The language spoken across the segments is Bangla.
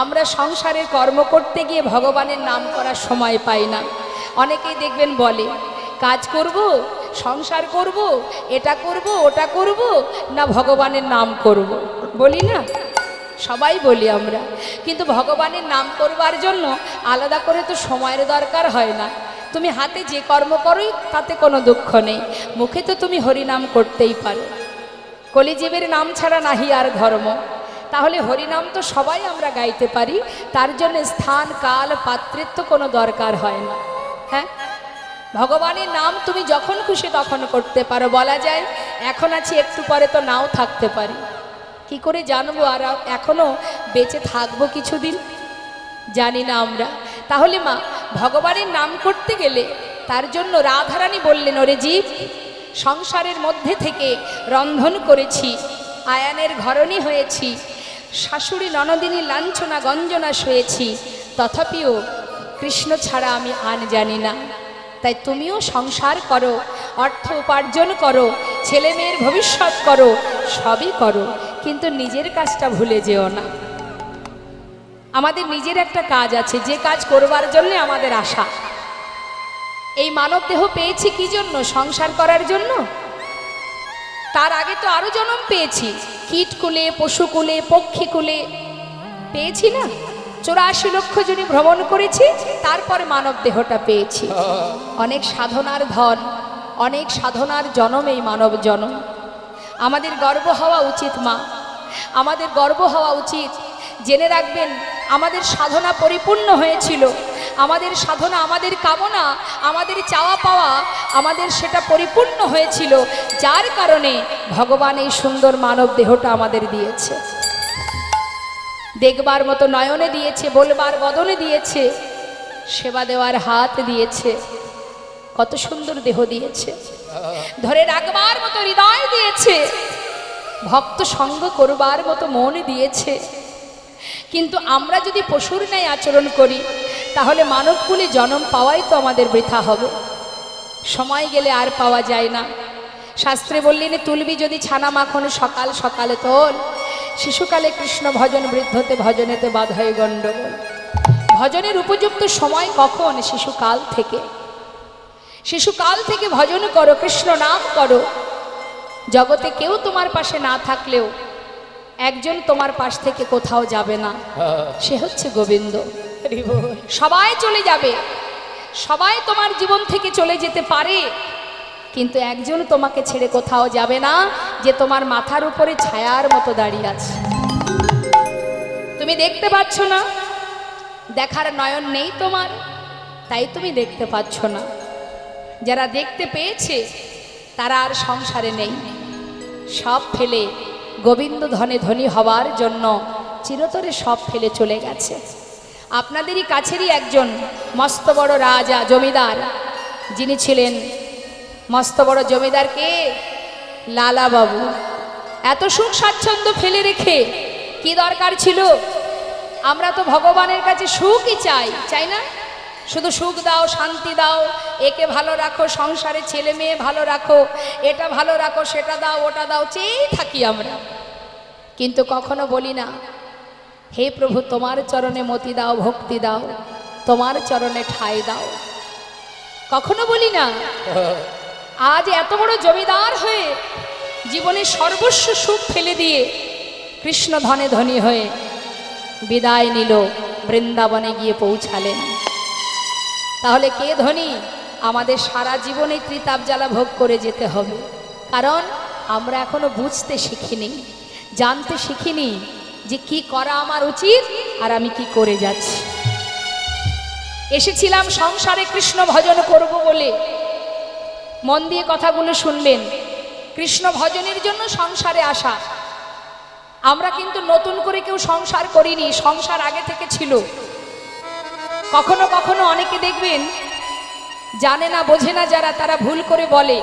আমরা সংসারের কর্ম করতে গিয়ে ভগবানের নাম করার সময় পাই না। অনেকেই দেখবেন বলে কাজ করব, সংসার করব, এটা করব, ওটা করব, না ভগবানের নাম করব। বলি না, সবাই বলি আমরা। কিন্তু ভগবানের নাম করবার জন্য আলাদা করে তো সময়ের দরকার হয় না। তুমি হাতে যে কর্ম করোই তাতে কোনো দুঃখ নেই, মুখে তো তুমি হরিনাম করতেই পারো। কলিজীবের নাম ছাড়া নাহি আর ধর্ম। তাহলে হরিনাম তো সবাই আমরা গাইতে পারি, তার জন্য স্থান কাল পাত্রের তো কোনো দরকার হয় না। হ্যাঁ, ভগবানের নাম তুমি যখন খুশি তখন করতে পারো। বলা যায় এখন আছি, একটু পরে তো নাও থাকতে পারি। কি করে জানবো আর এখনো বেঁচে থাকবো কিছুদিন? জানি না আমরা। তাহলে মা, ভগবানের নাম করতে গেলে তার জন্য রাধারানী বললেন, ওরে জীব, সংসারের মধ্যে থেকে রন্ধন করেছি, আয়ানের ঘরণী হয়েছি, শাশুড়ি ননদিনী লাঞ্ছনা গঞ্জনা সয়েছি, তথাপিও কৃষ্ণ ছাড়া আমি আন জানি না। তাই তুমিও সংসার করো, অর্থ উপার্জন করো, ছেলে মেয়ের ভবিষ্যৎ করো, সবই করো, কিন্তু নিজের কাজটা ভুলে যেও না। আমাদের নিজের একটা কাজ আছে, যে কাজ করবার জন্য আমাদের আশা। এই মানব দেহ পেয়েছি কি জন্য? সংসার করার জন্য। তার আগে তো আরো জন্ম পেয়েছি, কীটকুলে, পশুকুলে, পক্ষীকুলে পেয়েছি না? 84 লক্ষ জনে ভ্রমণ করেছি, তারপরে মানব দেহটা পেয়েছি। অনেক সাধনার ধন, অনেক সাধনার জন্ম এই মানব জন্ম। আমাদের গর্ব হওয়া উচিত মা, আমাদের গর্ব হওয়া উচিত। জেনে রাখবেন, আমাদের সাধনা পরিপূর্ণ হয়েছিল। আমাদের সাধনা, আমাদের কামনা, আমাদের চাওয়া পাওয়া, আমাদের সেটা পরিপূর্ণ হয়েছিল, যার কারণে ভগবান এই সুন্দর মানব দেহটা আমাদের দিয়েছে। দেখবার মতো নয়নে দিয়েছে, বলবার বদনে দিয়েছে, সেবা দেওয়ার হাত দিয়েছে, কত সুন্দর দেহ দিয়েছে। ধরে রাখবার মতো হৃদয় দিয়েছে, ভক্ত সঙ্গ করবার মতো মন দিয়েছে। কিন্তু আমরা যদি পশুর ন্যায় আচরণ করি, তাহলে মানবকুলে জন্ম পাওয়াই তো আমাদের বৃথা হবে। সময় গেলে আর পাওয়া যায় না। শাস্ত্রে বললেন, তুলবি যদি ছানা মাখন সকাল সকালে তোল, শিশুকালে কৃষ্ণ ভজন, বৃদ্ধতে ভজনেতে বাধায় গণ্ডগোল। ভজনের উপযুক্ত সময় কখন? শিশুকাল থেকে। শিশুকাল থেকে ভজন করো, কৃষ্ণ নাম করো। জগতে কেউ তোমার পাশে না থাকলেও একজন তোমার পাশ থেকে কোথাও যাবে না, সে হচ্ছে গোবিন্দ। সবাই চলে যাবে, সবাই তোমার জীবন থেকে চলে যেতে পারে, কিন্তু একজন তোমাকে ছেড়ে কোথাও যাবে না, যে তোমার মাথার উপরে ছায়ার মতো দাঁড়িয়ে আছে। তুমি দেখতে পাচ্ছ না, দেখার নয়ন নেই তোমার, তাই তুমি দেখতে পাচ্ছ না। যারা দেখতে পেয়েছে তারা আর সংসারে নেই, সব ফেলে গোবিন্দ ধনে ধনী হওয়ার জন্য চিরতরে সব ফেলে চলে গেছে। আপনাদেরই কাছেরই একজন মস্ত বড় রাজা, জমিদার, যিনি ছিলেন মস্ত বড় জমিদার, কে? লালা বাবু। এত সুখ স্বাচ্ছন্দ্য ফেলে রেখে কি দরকার ছিল? আমরা তো ভগবানের কাছে সুখই চাই, চাই না? শুধু সুখ দাও, শান্তি দাও, একে ভালো রাখো, সংসারে ছেলে মেয়ে ভালো রাখো, এটা ভালো রাখো, সেটা দাও, ওটা দাও, চেয়েই থাকি আমরা। কিন্তু কখনো বলি না, হে প্রভু তোমার চরণে মতি দাও, ভক্তি দাও, তোমার চরণে ঠাঁই দাও। কখনো বলি না। আজ এত বড় জমিদার হয়ে জীবনের সর্বস্ব সুখ ফেলে দিয়ে কৃষ্ণ ধনে ধনী হয়ে বিদায় নিল, বৃন্দাবনে গিয়ে পৌঁছালেন। তাহলে কে ধনী? আমাদের সারা জীবনে ত্রিতাপ জ্বালা ভোগ করে যেতে হবে, কারণ আমরা এখনো বুঝতে শিখিনি, জানতে শিখিনি যে কি করা আমার উচিত আর আমি কি করে যাচ্ছি। এসেছিলাম সংসারে কৃষ্ণ ভজন করব বলে। মন দিয়ে কথাগুলো শুনবেন। কৃষ্ণ ভজনের জন্য সংসারে আসা। আমরা কিন্তু নতুন করে কেউ সংসার করিনি, সংসার আগে থেকে ছিল। কখনো কখনো অনেকে দেখবেন জানে না, বোঝে না যারা, তারা ভুল করে বলে,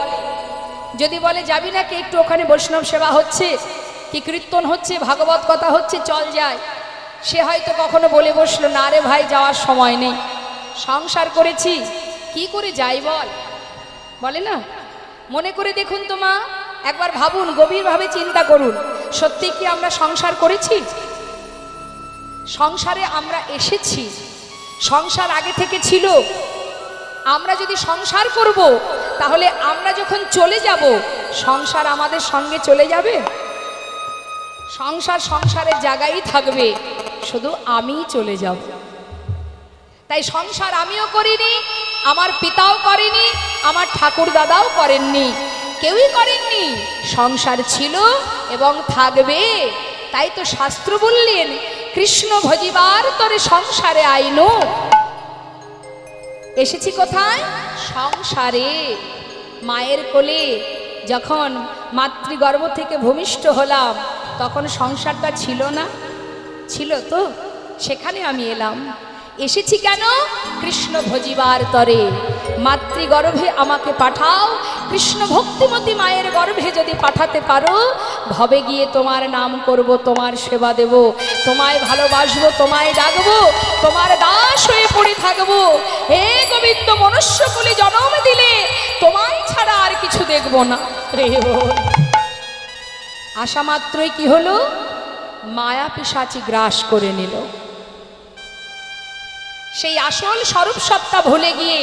যদি বলে যাবি না কি একটু, ওখানে বৈষ্ণব সেবা হচ্ছে, কি কীর্তন হচ্ছে, ভাগবত কথা হচ্ছে, চল যায়। সে হয়তো কখনো বলে বসলো, না রে ভাই, যাওয়ার সময় নেই, সংসার করেছি, কি করে যাই বল, বলে না। মনে করে দেখুন তো মা, একবার ভাবুন, গভীরভাবে চিন্তা করুন, সত্যি কি আমরা সংসার করেছি? সংসারে আমরা এসেছি, সংসার আগে থেকে ছিল। আমরা যদি সংসার করব, তাহলে আমরা যখন চলে যাব, সংসার আমাদের সঙ্গে চলে যাবে? সংসার সংসারের জায়গায় থাকবে, শুধু আমিই চলে যাব। তাই সংসার আমিও করিনি, আমার পিতাও করেনি, আমার ঠাকুর দাদাও করেননি, কেউই করেননি। সংসার ছিল এবং থাকবে। তাই তো শাস্ত্র বললেন, কৃষ্ণ ভজিবার তরে সংসারে আইনো। এসেছি কোথায়? সংসারে। মায়ের কোলে যখন মাতৃগর্ভ থেকে ভূমিষ্ঠ হলাম, তখন সংসারটা ছিল না? ছিল তো, সেখানে আমি এলাম। এসেছি কেন? কৃষ্ণ ভজিবার তরে। মাতৃগর্ভে আমাকে পাঠাও, কৃষ্ণ ভক্তিমতী মায়ের গর্ভে যদি পাঠাতে পারো, ভবে গিয়ে তোমার নাম করব, তোমার সেবা দেব, তোমায় ভালোবাসবো, তোমায় ডাকবো, তোমার দাস হয়ে পড়ে থাকবো। হে গোবিন্দ, মনুষ্যকুলে জন্ম দিলে তোমায় ছাড়া আর কিছু দেখব না রে। আশা মাত্রই কি হলো? মায়া পিশাচি গ্রাস করে নিল। সেই আসল স্বরূপ সত্তা ভুলে গিয়ে,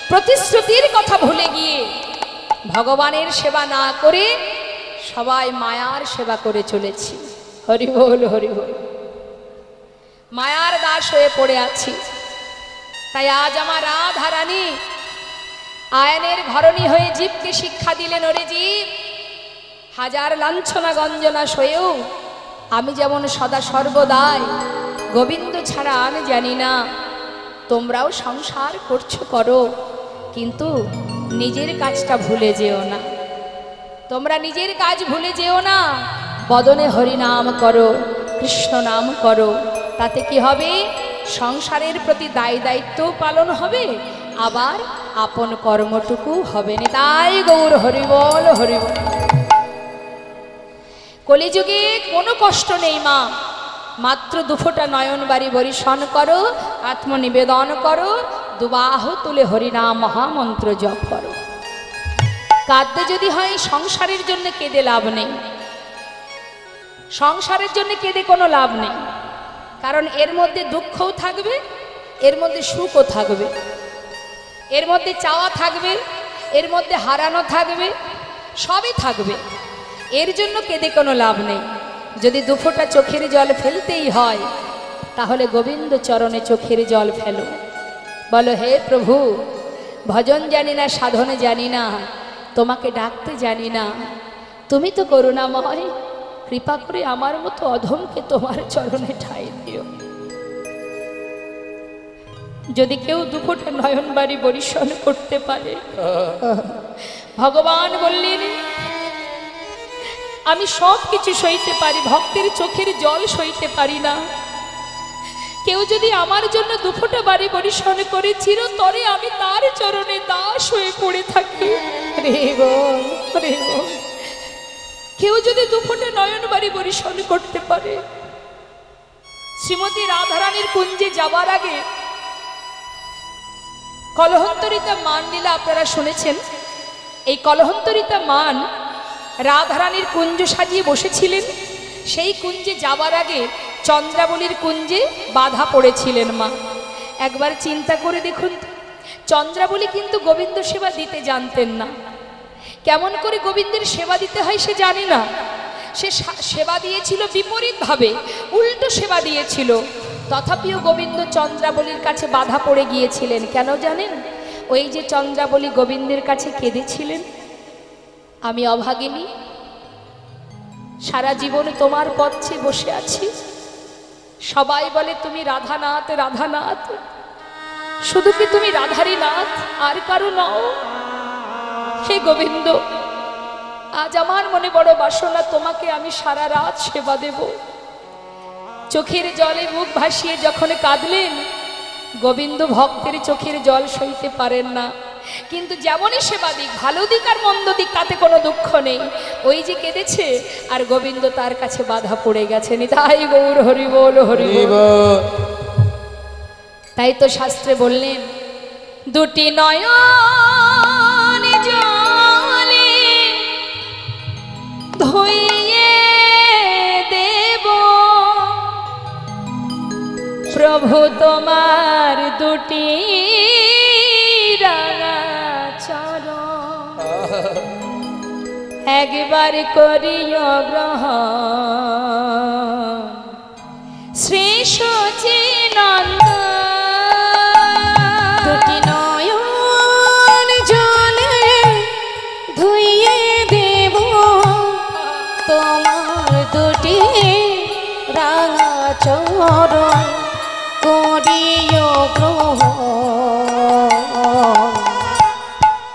প্রতিশ্রুতির কথা ভুলে গিয়ে, ভগবানের সেবা না করে সবাই মায়ার সেবা করে চলেছি। হরি বল, হরি বল। মায়ার দাস হয়ে পড়ে আছি। তাই আজ আমার রাধা রানী আয়নের ঘরণী হয়ে জীবকে শিক্ষা দিলেন, ওরে জীব, হাজার লাঞ্ছনা গঞ্জনা সয়েও আমি যেমন সদা সর্বদাই গোবিন্দ ছাড়া আমি জানি না। তোমরাও সংসার করছো, করো, কিন্তু নিজের কাজটা ভুলে যেও না। তোমরা নিজের কাজ ভুলে যেও না। বদনে হরিনাম করো, কৃষ্ণ নাম করো। তাতে কি হবে? সংসারের প্রতি দায় দায়িত্ব পালন হবে, আবার আপন কর্মটুকু হবে না। তাই গৌর হরিবল, হরিবল। কলিযুগে কোনো কষ্ট নেই মা, মাত্র দুফোটা নয়ন বাড়ি বরিশন করো, আত্মনিবেদন করো, দুবাহু তুলে হরিনাম মহামন্ত্র জপ করো। কাঁদতে যদি হয়, সংসারের জন্য কেঁদে লাভ নেই। সংসারের জন্য কেঁদে কোনো লাভ নেই, কারণ এর মধ্যে দুঃখও থাকবে, এর মধ্যে সুখও থাকবে, এর মধ্যে চাওয়া থাকবে, এর মধ্যে হারানো থাকবে, সবই থাকবে। এর জন্য কেঁদে কোনো লাভ নেই। যদি দুফোঁটা চোখের জল ফেলতেই হয়, তাহলে গোবিন্দ চরণে চোখের জল ফেলো। বলো, হে প্রভু, ভজন জানি না, সাধনে জানি না, তোমাকে ডাকতে জানি না, তুমি তো করুণাময়, কৃপা করে আমার মতো অধমকে তোমার চরণে ঠাঁই দিও। যদি কেউ দুফোঁটা নয়ন বাড়ি বরিশন করতে পারে, ভগবান বললেন, আমি সব কিছু সইতে পারি, ভক্তের চোখের জল সইতে পারি না। কেউ যদি আমার জন্য দুফোঁটা বাড়ি বরিশন করে চিরতরে আমি তার চরণে দাস হয়ে পড়ে থাকি। রে বল, রে বল। কেউ যদি দুফোঁটা নয়ন বাড়ি বরিশন করতে পারে। শ্রীমতী রাধারানীর কুঞ্জে যাবার আগে কলহন্তরিতা মান লীলা আপনারা শুনেছেন। এই কলহন্তরিতা মান রাধারানীর কুঞ্জ সাজিয়ে বসেছিলেন। সেই কুঞ্জে যাবার আগে চন্দ্রাবলীর কুঞ্জে বাধা পড়েছিলেন মা। একবার চিন্তা করে দেখুন, চন্দ্রাবলী কিন্তু গোবিন্দ সেবা দিতে জানতেন না। কেমন করে গোবিন্দের সেবা দিতে হয় সে জানে না। সে সেবা দিয়েছিল বিপরীতভাবে, উল্টো সেবা দিয়েছিল। তথাপিও গোবিন্দ চন্দ্রাবলীর কাছে বাধা পড়ে গিয়েছিলেন। কেন জানেন? ওই যে চন্দ্রাবলী গোবিন্দের কাছে কেঁদেছিলেন, আমি অভাগিনী, সারা জীবন তোমার পথে বসে আছি। সবাই বলে তুমি রাধানাথ, রাধানাথ, শুধু কি তুমি রাধারই নাথ, আর কারো নাও? হে গোবিন্দ, আজ আমার মনে বড় বাসনা, তোমাকে আমি সারা রাত সেবা দেব। চোখের জলে মুখ ভাসিয়ে যখন কাঁদলেন, গোবিন্দ ভক্তের চোখের জল সইতে পারেন না। কিন্তু যেমনই সেবা দিক, ভালো দিক আর মন্দ দিক, তাতে কোনো দুঃখ নেই। ওই যে কেঁদেছে, আর গোবিন্দ তার কাছে বাধা পড়ে গেছেন। তাই গৌর হরি বল, হরি বল। তাই তো শাস্ত্রে বললেন, দুটি নয়ন জলে ধুইয়ে দেব প্রভু তোমার দুটি রাঙা চরণ একবার করিও গ্রহণ শ্রী সচিনন্দন দুটি নয়ন জলে ধুইয়ে দেব তোমার দুটি রাঙা চরণ করিও গ্রহণ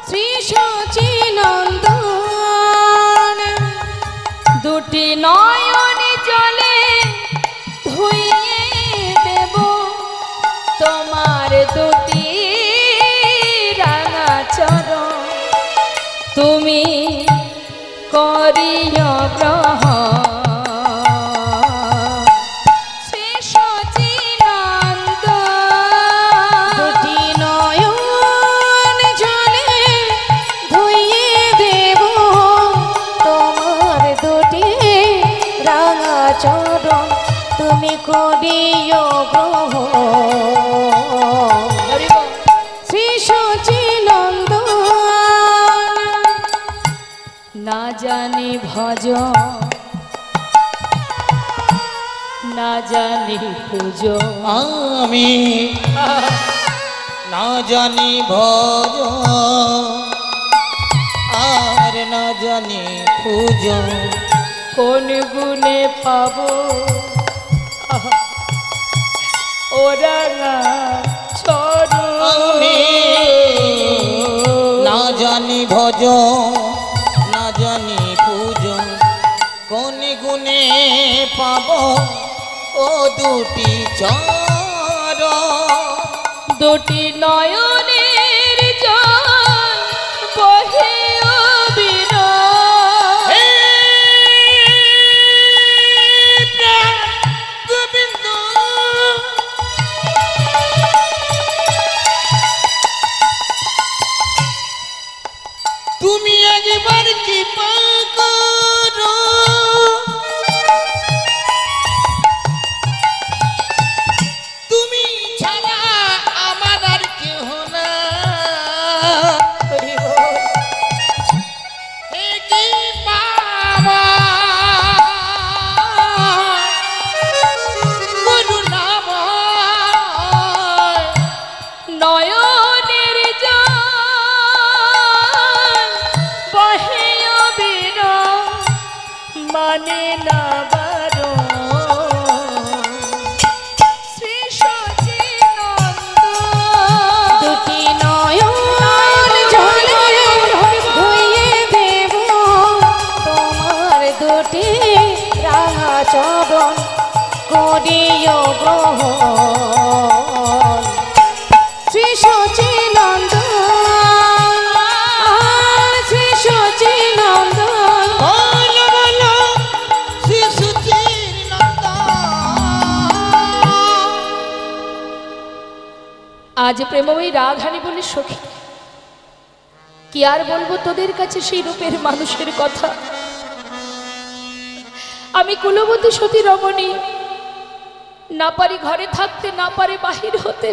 শ্রী সচিনন্দন দুটি নয়ন জলে ধুইয়ে দেব তোমার দুটি রাঙা চরণ তুমি করিও গ্রহণ শ্রী সচিনন্দন দুটি নয়ন জলে ধুইয়ে দেব তোমার দুটি রাঙা চরণ তুমি করিও গ্রহণ শ্রী সচিনন্দন না জানি ভজ না জানি পুজো আমি না জানি ভজ আর না জানি পুজো কোন গুণে পাবো ও রাঙা আমি চরণ না জানি ভজ না জানি পুজো কোন গুণে পাব ও দুটি চর দুটি নয়নের জল বহে অবিরাম গোবিন্দ তুমি একবার কৃপা করো তুমি ছাড়া আমার আর কেহ না হে কি বাবা করুণাময় নয়নের জল বহে অবিরাম মানে না বারণ শ্রী সচিনন্দন দুটি নয়ন জলে ধুইয়ে দেব তোমার দুটি রাঙা চরণ করিও গ্রহণ শ্রী সচিনন্দন শ্রী সচিনন্দন বলো বলো শ্রী সুচির আজ প্রেমময়ী রাধানী বলে সখী কি আর বলবো তোদের কাছে সেই রূপের মানুষের কথা আমি কুলবতী সতী রমণী না পারি ঘরে থাকতে না পারে বাহির হতে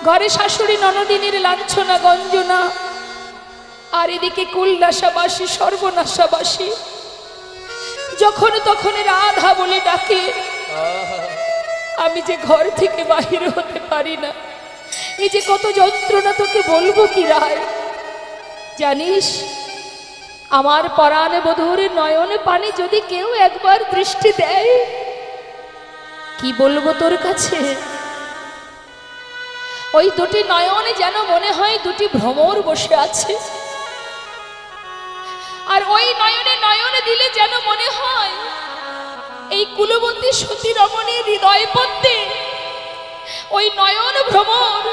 ঘরে শাশুড়ি ননদিনীর লাঞ্ছনা গঞ্জনা আর এদিকে কুলনাশাবাসী সর্বনাশাবাসী যখন তখন রাধা বলে ডাকে আমি যে ঘর থেকে বাহির হতে পারি না এই যে কত যন্ত্রণা তোকে বলবো কি রায় জানিস আমার পরাণে বধূরের নয়নে পানি যদি কেউ একবার দৃষ্টি দেয় কি বলবো তোর কাছে ওই দুটি নয়নে যেন মনে হয় দুটি ভ্রমর বসে আছে আর ওই নয়নে নয়নে দিলে যেন মনে হয় এই কুলবতী সতী রমণীর হৃদয় পদ্মে ওই নয়ন ভ্রমর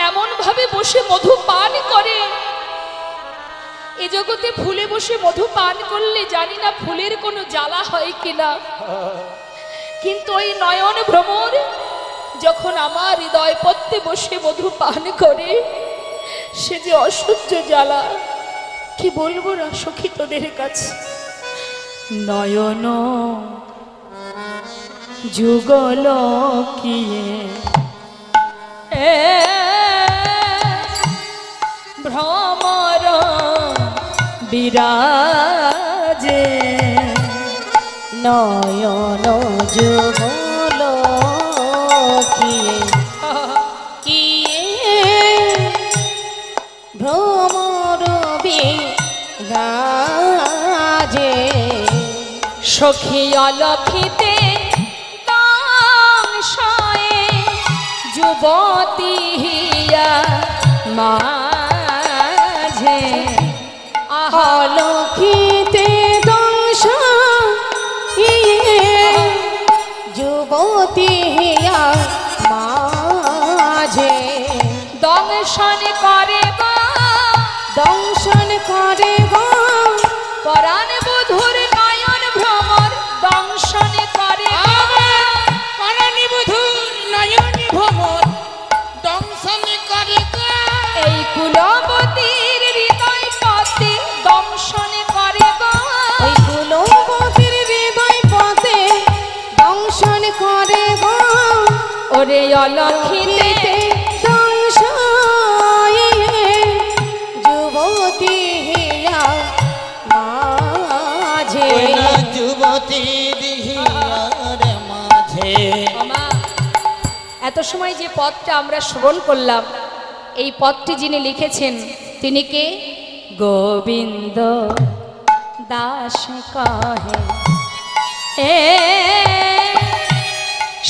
এমন ভাবে বসে মধু পান করে এ জগতে ফুলে বসে মধু পান করলে জানি না ফুলের কোনো জ্বালা হয় কিনা কিন্তু ওই নয়ন ভ্রমর যখন আমার হৃদয় পদ্মে বসে মধু পান করে সে যে অসহ্য জ্বালা কি বলবো না সখী তোদের কাছে নয়ন যুগল কিয়ে ভ্রমর বিরাজে নয়ন যুগল কিয়ে কিয়ে ভ্রমর বিরাজে সখী অলক্ষিতে দংশয়ে যুবতী হিয়া মাঝে অলক্ষিতে দংশ যুবতী হিয়া মাঝে দংশন করে গো দংশন করে গো পরাণ বধুর নয়ন ভ্রমর দংশন করে গো। পরাণী বধূর নয়ন ভ্রমর দংশন করে গো। এই কুলবতীর হৃদয় পথে দংশন করে গো। ওই কুলবতীর হৃদয় পথে দংশন করে গো ওরে অলক্ষিতে দংশ যুবতী হিয়া মাঝে ওই না যুবতীর হিয়ার মাঝে। মা, এত সময় যে পদটা আমরা শ্রবণ করলাম, এই পদটি যিনি লিখেছেন তিনি কে? গোবিন্দ দাস কহে এ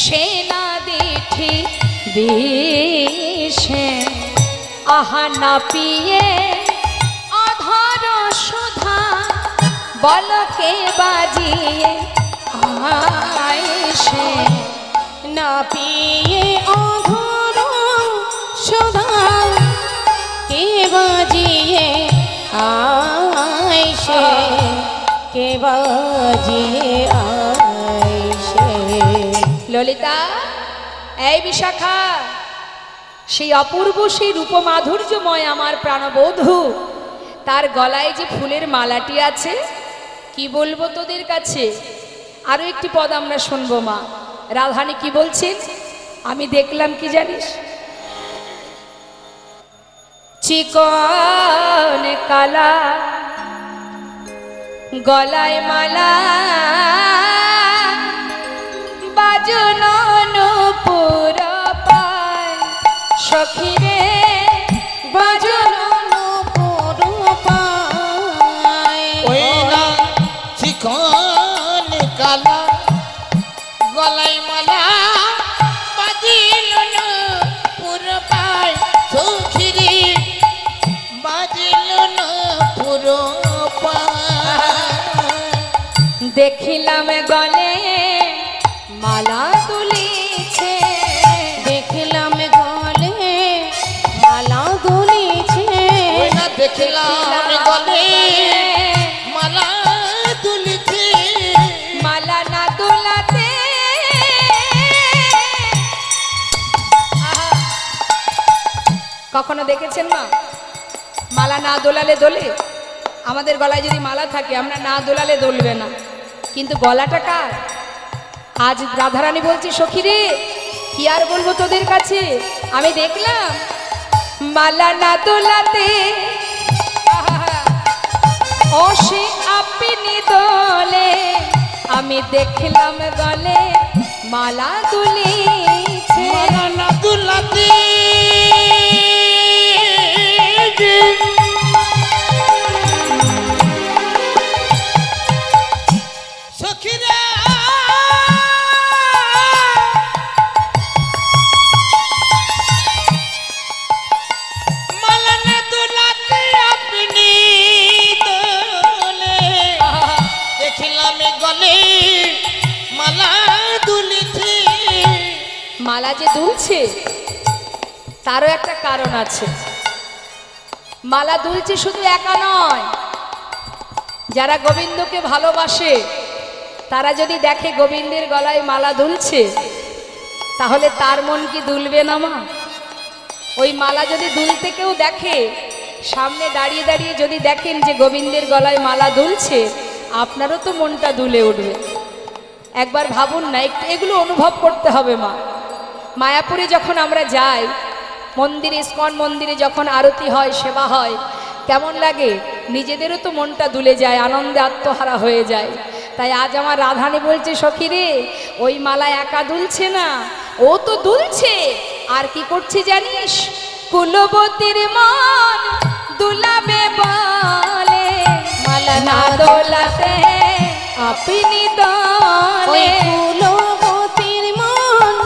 সেনা দিঠি বিষে আহা না পিয়ে অধর সুধা বলকে বাজিয়ে আইসে না পিয়ে অধর সদা কে বাজিয়ে আইসে কে বাজিয়ে আইসে ললিতা, এই বিশাখা, সেই অপূর্ব সেই রূপমাধুর্যময় আমার প্রাণবধূ, তার গলায় যে ফুলের মালাটি আছে, কি বলবো তোদের কাছে। আরো একটি পদ আমরা শুনবো মা। রাধারানী কি বলছেন আমি দেখলাম, কি জানিস? চিকন কালা গলায় মালা বাজন নূপুর পায় সখী রে বাজন নূপুর পায় ওই না চিকন কালা গলায় মালা বাজিল না পুরো পায় সখীরে বাজিল না পুরো পায়। দেখিলাম গলে মালা দুলিছে দেখলাম গলে মালা দুলিছে ওই না দেখলাম গলে মালা দুলিছে মালা না দোলাতে কখনো দেখেছেন মা মালা না দোলালে দোলে? আমাদের গলায় যদি মালা থাকে আমরা না দোলালে দোলবে না, কিন্তু গলাটা কার? আজ রাধারানী বলছি সখী রে, কি আর বলবো তোদের কাছে, আমি দেখলাম মালা না দোলাতে অসে আপনি দোলে, আমি দেখলাম গলে মালা দুলিছে। মালা না দুলাতে সখীরা মালা না দুলাতে আপনি দোলে দেখিলাম গলে মালা দুলিছে। মালা যে দুলছে তারও একটা কারণ আছে। মালা দুলছে শুধু একা নয়, যারা গোবিন্দকে ভালোবাসে তারা যদি দেখে গোবিন্দের গলায় মালা দুলছে, তাহলে তার মন কি দুলবে না মা? ওই মালা যদি দুলতে কেউ দেখে, সামনে দাঁড়িয়ে দাঁড়িয়ে যদি দেখেন যে গোবিন্দের গলায় মালা দুলছে, আপনারও তো মনটা দুলে উঠবে। একবার ভাবুন না, একটু এগুলো অনুভব করতে হবে মা। মায়াপুরে যখন আমরা যাই, মন্দিরে, ইস্কন মন্দিরে যখন আরতি হয়, সেবা হয়, কেমন লাগে? নিজেদেরও তো মনটা দুলে যায়, আনন্দে আত্মহারা হয়ে যায়। তাই আজ আমার রাধানী বলছে, সখী রে, ওই মালা একা দুলছে না, ও তো দুলছে। আর কি করছে জানিস? কুলবতীর মন দুলাবে বলে, মালা না দোলাতে আপনি দলে। কুলবতীর মন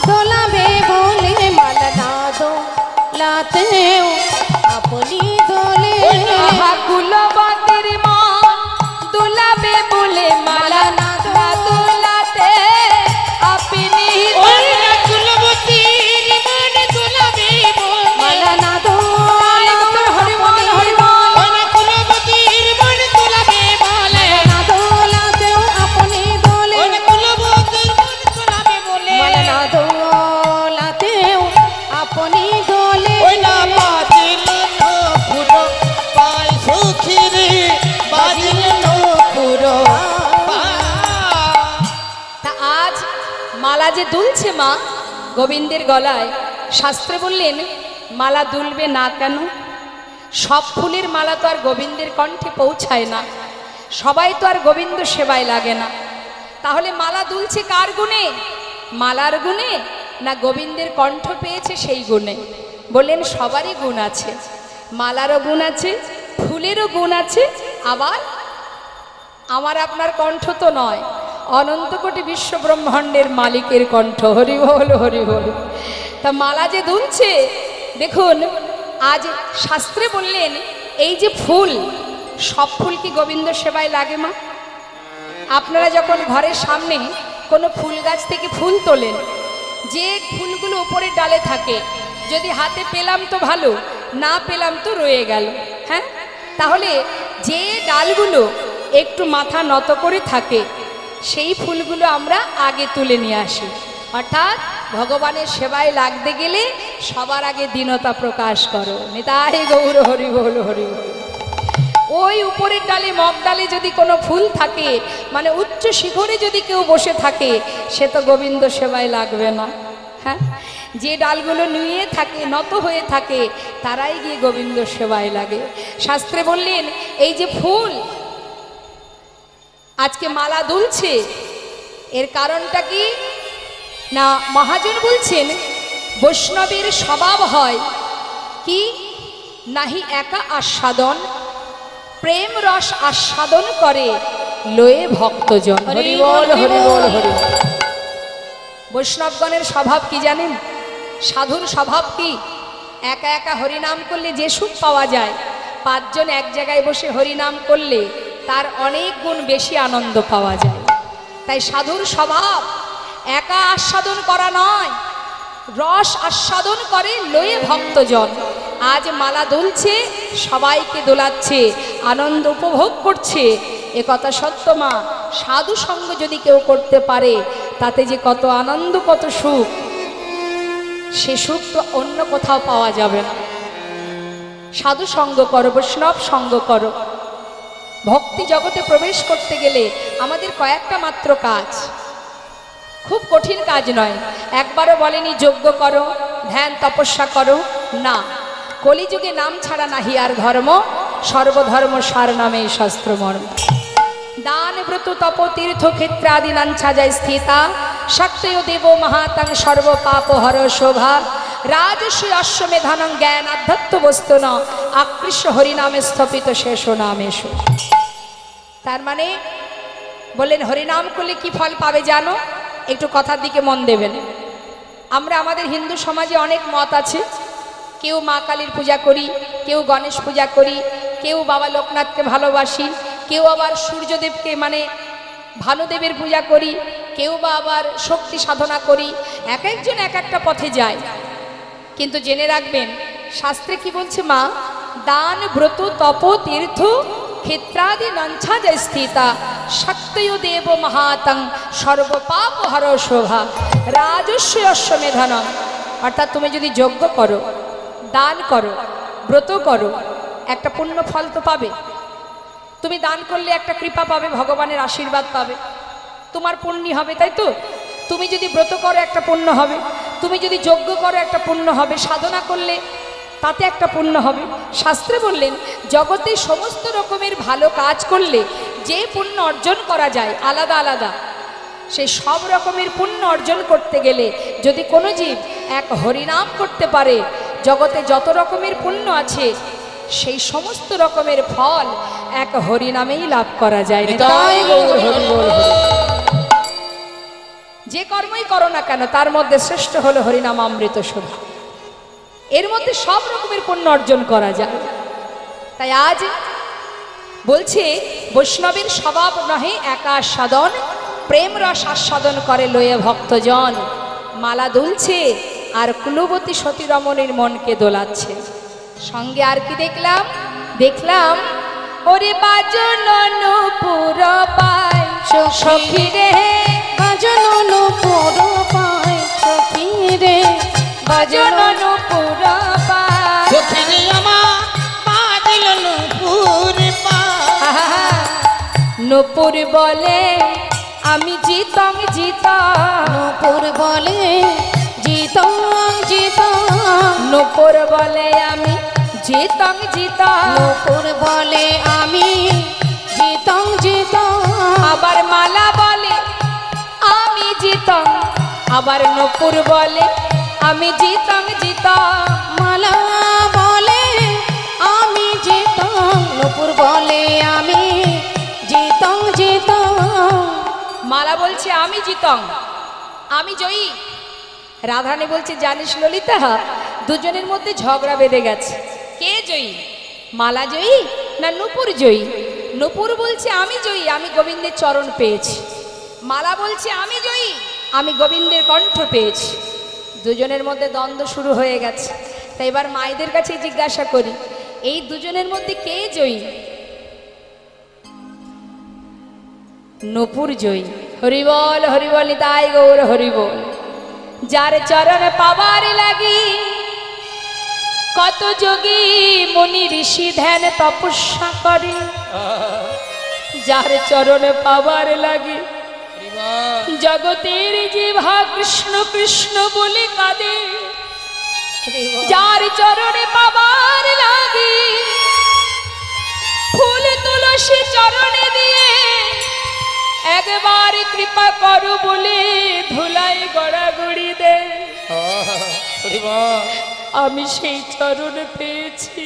দোলাবে বলে, মালা না দোলাতেও আপনি দোলে। কুলবতীর মন দুলাবে বলে, মালা না দোলাতে আপনি দলে। কুলবতীর মন দুলাবে বলে, মালা না দোলাতে হরিবল হরিবল। কুলবতীর মন দুলাবে বলে, না দোলাতেও আপনি দোলে। কুলবতীর মন দুলাবে বলে, মালা না দোলাতেও আপনি দোলে। ওই না বাজিল পুরো পায় সখী রে, বাজিল পুরো তা আজ মালা যে দুলছে মা গোবিন্দের গলায়, শাস্ত্রে বললেন মালা দুলবে না কেন? সব ফুলের মালা তো আর গোবিন্দের কণ্ঠে পৌঁছায় না, সবাই তো আর গোবিন্দ সেবায় লাগে না। তাহলে মালা দুলছে কার গুণে? মালার গুণে না গোবিন্দের কণ্ঠ পেয়েছে সেই গুণে? বললেন সবারই গুণ আছে, মালারও গুণ আছে, ফুলেরও গুণ আছে, আবার আমার আপনার কণ্ঠ তো নয়, অনন্ত কোটি বিশ্ব ব্রহ্মাণ্ডের মালিকের কণ্ঠ। হরি বল হরি বল। তা মালা যে দুলছে, দেখুন আজ শাস্ত্রে বললেন এই যে ফুল, সব ফুল কি গোবিন্দ সেবায় লাগে মা? আপনারা যখন ঘরের সামনে কোনো ফুল গাছ থেকে ফুল তোলেন, যে ফুলগুলো উপরে ডালে থাকে, যদি হাতে পেলাম তো ভালো, না পেলাম তো রয়ে গেল। হ্যাঁ, তাহলে যে ডালগুলো একটু মাথা নত করে থাকে, সেই ফুলগুলো আমরা আগে তুলে নিয়ে আসি। অর্থাৎ ভগবানের সেবায় লাগতে গেলে সবার আগে দীনতা প্রকাশ করো। নিতাই গৌর হরি বল হরি বল। ওই উপরের ডালে, মগ ডালে যদি কোনো ফুল থাকে, মানে উচ্চ শিখরে যদি কেউ বসে থাকে, সে তো গোবিন্দ সেবায় লাগবে না। হ্যাঁ, যে ডালগুলো নুয়ে থাকে, নত হয়ে থাকে, তারাই গিয়ে গোবিন্দ সেবায় লাগে। শাস্ত্রে বললেন এই যে ফুল আজকে মালা দুলছে, এর কারণটা কি না? মহাজন বলছেন বৈষ্ণবের স্বভাব হয় কি, নাহি একা আস্বাদন, প্রেম রস আস্বাদন করে লয়ে ভক্তজন। হরি বল হরি বল হরি বল। বৈষ্ণবগণের স্বভাব কি জানেন? সাধুর স্বভাব কি? একা একা হরিনাম করলে যে সুখ পাওয়া যায়, পাঁচজন এক জায়গায় বসে হরিনাম করলে তার অনেক গুণ বেশি আনন্দ পাওয়া যায়। তাই সাধুর স্বভাব একা আস্বাদন করা নয়, রস আস্বাদন করে লয়ে ভক্তজন। আজ মালা দুলছে, সবাইকে দোলাচ্ছে, আনন্দ উপভোগ করছে, এ কথা সত্য মা। সাধু সঙ্গ যদি কেউ করতে পারে, তাতে যে কত আনন্দ, কত সুখ, সে সুখ তো অন্য কোথাও পাওয়া যাবে না। সাধু সঙ্গ করো, বৈষ্ণব সঙ্গ করো। ভক্তি জগতে প্রবেশ করতে গেলে আমাদের কয়েকটা মাত্র কাজ, খুব কঠিন কাজ নয়। একবারও বলেনি যজ্ঞ করো, ধ্যান তপস্যা করো, না। কলিযুগে নাম ছাড়া নাহি আর ধর্ম, সর্বধর্ম সার নামে শাস্ত্র মর্ম। দান ব্রত তপ তীর্থ ক্ষেত্রাদি নাঞ্ছা যায় স্থিতা, শক্তয় দেব মহাতাং সর্ব পাপ হর শোভা। রাজস্বী অশ্বমেধানং জ্ঞান আধ্যাত্ম বস্তু ন, আকৃষ্ট হরিনামে স্থপিত শেষ নামেশ। তার মানে বললেন হরিনাম করলে কি ফল পাবে জানো? একটু কথার দিকে মন দেবেন। আমরা আমাদের হিন্দু সমাজে অনেক মত আছে, কেউ মা কালীর পূজা করি, কেউ গণেশ পূজা করি, কেউ বাবা লোকনাথকে ভালোবাসি, কেউ আবার সূর্যদেবকে মানে ভানুদেবের পূজা করি, কেউ বা আবার শক্তি সাধনা করি। এক একজন এক একটা পথে যায়। কিন্তু জেনে রাখবেন শাস্ত্রে কি বলছে মা, দান ব্রত তপ তীর্থ ক্ষেত্রাদি নাঞ্ছা যায় স্থিতা, শক্তয় দেব মহাতং সর্বপাপ হর শোভা। রাজস্ব অশ্বমেধানম, অর্থাৎ তুমি যদি যজ্ঞ করো, দান করো, ব্রত করো, একটা পুণ্য ফল তো পাবে। তুমি দান করলে একটা কৃপা পাবে, ভগবানের আশীর্বাদ পাবে। তোমার পুণ্যি হবে, তাই তো? তুমি যদি ব্রত করো একটা পুণ্য হবে, তুমি যদি যজ্ঞ করো একটা পুণ্য হবে, সাধনা করলে তাতে একটা পুণ্য হবে। শাস্ত্রে বললেন জগতে সমস্ত রকমের ভালো কাজ করলে যে পুণ্য অর্জন করা যায় আলাদা আলাদা, সেই সব রকমের পুণ্য অর্জন করতে গেলে যদি কোনো জীব এক হরিনাম করতে পারে, জগতে যত রকমের পুণ্য আছে সেই সমস্ত রকমের ফল এক হরিনামেই লাভ করা যায়। নিতাই গৌর হরি বল হরি। যে কর্মই করো না কেন তার মধ্যে শ্রেষ্ঠ হলো হরিনাম অমৃত সুধা, এর মধ্যে সব রকমের পুণ্য অর্জন করা যায়। তাই আজ বলছে বৈষ্ণবের স্বভাব নহে একা সাধন, প্রেম রস আস্বাদন করে লয়ে ভক্তজন। মালা দুলছে আর কুলবতী সতী রমণীর মনকে দোলাচ্ছে। সঙ্গে আর কি দেখলাম? দেখলাম ওরে বাজন নূপুর পায় সখী রে, বাজন নূপুর পায় সখী রে, বাজন নূপুর পায়। সখিনী আমার বাজিল নূপুর পায়। নূপুর বলে আমি জিতং জিতং, নূপুর বলে জিতং জিতং, নূপুর বলে আমি জিতং জিতং, নূপুর বলে আমি জিতং জিতং, আবার মালা বলে আমি জিতং, আবার নূপুর বলে আমি জিতং জিতং। মালা বলে আমি জিতং, নূপুর বলে আমি জিতং জিতং। মালা বলছে আমি জিতং, আমি জয়ী। রাধারানী বলছে জানিস ললিতা, দুজনের মধ্যে ঝগড়া বেঁধে গেছে। কে জয়ী? মালা জয়ী না নূপুর জয়ী? নূপুর বলছে আমি জয়ী, আমি গোবিন্দের চরণ পেয়েছি। মালা বলছে আমি জয়ী, আমি গোবিন্দের কণ্ঠ পেয়েছি। দুজনের মধ্যে দ্বন্দ্ব শুরু হয়ে গেছে। তাই এবার মায়েদের কাছে জিজ্ঞাসা করি, এই দুজনের মধ্যে কে জয়ী? নূপুর জয়ী। হরিবল হরিবল নিতাই গৌর হরিবল। যার চরণ পাবার লাগি কত যোগী মুনি ঋষি ধ্যান তপস্যা করে, যার চরণ পাবার লাগি জগতের জিভা কৃষ্ণ কৃষ্ণ বলে কাঁদে, যার চরণে পাবার লাগি ফুল তুলসী চরণে দিয়ে একবার কৃপা করো বলে ধুলাই গড়াগড়ি দে। আমি সেই চরণ পেয়েছি,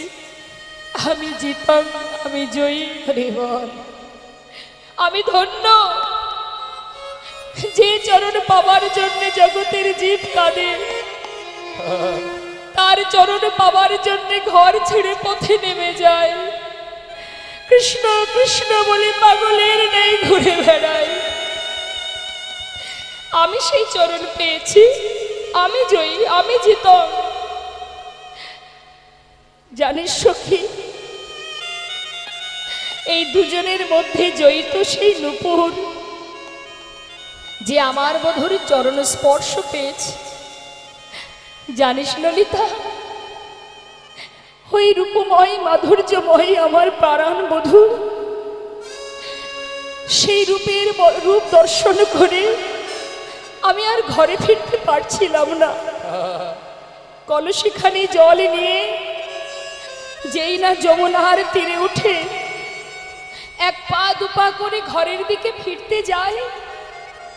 আমি জিতং, আমি জয়ী। আমি ধন্য, যে চরণ পাবার জন্য জগতের জীব কাঁদে, তার চরণ পাবার জন্য ঘর ছেড়ে পথে নেমে যায়, কৃষ্ণ কৃষ্ণ বলে পাগলের নেই ঘুরে বেড়ায়। আমি সেই চরণ পেয়েছি, আমি জয়ী, আমি জিতং। জানিস সখী, এই দুজনের মধ্যে জয়ী তো সেই নূপুর, যে আমার বধূর চরণ স্পর্শ পেয়েছে। জানিস ললিতা, ওই রূপময় মাধুর্যময় আমার প্রাণ বধূ, সেই রূপের রূপ দর্শন করে আমি আর ঘরে ফিরতে পারছিলাম না। কলসিখানি জল নিয়ে যেই না যমুনার তীরে উঠে এক পা দুপা করে ঘরের দিকে ফিরতে যায়,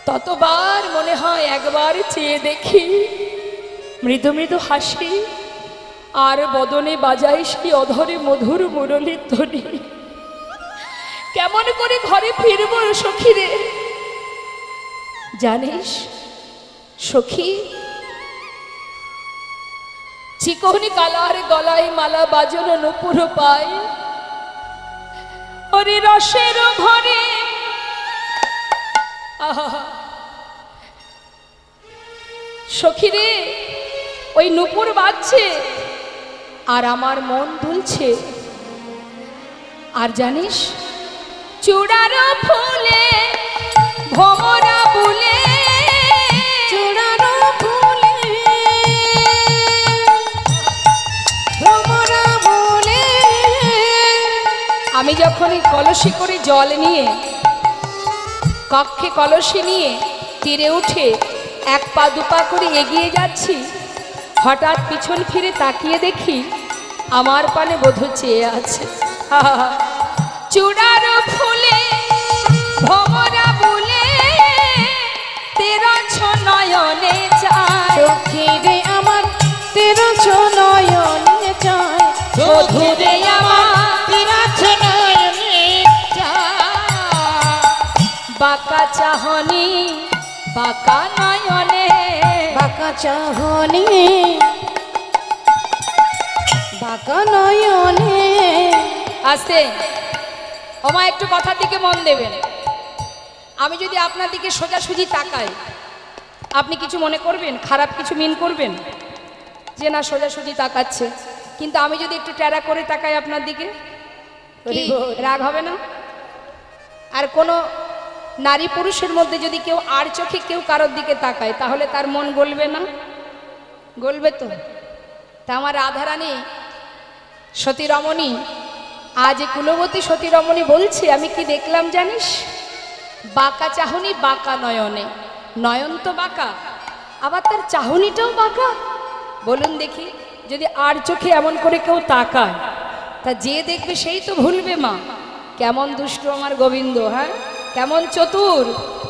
ততবার মনে হয় একবার চেয়ে দেখি মৃদু মৃদু হাসি, আর বদনে বাজাই সেই অধরে মধুর মুরলীর ধ্বনি। কেমন করে ঘরে ফিরবো সখী রে? জানিস সখী, চিকনি কালার গলায় মালা বাজন নূপুর পায়, ওরে রসের ভরে সখী রে, ওই নূপুর বাজছে আর আমার মন দুলছে। আর জানিস, চূড়ার ফুলে ভোমরা বুলে, চূড়ার ফুলে ভ্রমরা বলে। আমি যখন এই কলসি করে জল নিয়ে কক্ষে কলসি নিয়ে তীরে উঠে এক পা দুপা করে এগিয়ে যাচ্ছি, হঠাৎ পিছন ফিরে তাকিয়ে দেখি আমার পানে বধূ চেয়ে আছে। চূড়ার ফুলে ভমরা বলে তেরা নয়নে চায়, সখী রে আমার তেরা নয়নে চায়, বধূ রে আমার বাঁকা চাহনি বাঁকা নয়নে, বাঁকা চাহনি বাঁকা নয়নে। আস্তে ওমা, একটু কথার দিকে মন দেবেন। আমি যদি আপনার দিকে সোজাসুজি তাকাই, আপনি কিছু মনে করবেন, খারাপ কিছু মিন করবেন যে না সোজাসুজি তাকাচ্ছে? কিন্তু আমি যদি একটু টেরা করে তাকাই আপনার দিকে, কি রাগ হবে না? আর কোনো নারী পুরুষের মধ্যে যদি কেউ আর চোখে কেউ কারোর দিকে তাকায়, তাহলে তার মন গলবে না? গলবে তো। তা আমার রাধারানী সতী রমণী, আজ কুলবতী সতী রমণী বলছে, আমি কি দেখলাম জানিস? বাঁকা চাহনি বাঁকা নয়নে। নয়ন তো বাঁকা, আবার তার চাহনিটাও বাঁকা। বলুন দেখি, যদি আর চোখে এমন করে কেউ তাকায়, তা যে দেখবে সেই তো ভুলবে মা কেমন দুষ্টু আমার গোবিন্দ, হ্যাঁ কেমন চতুর।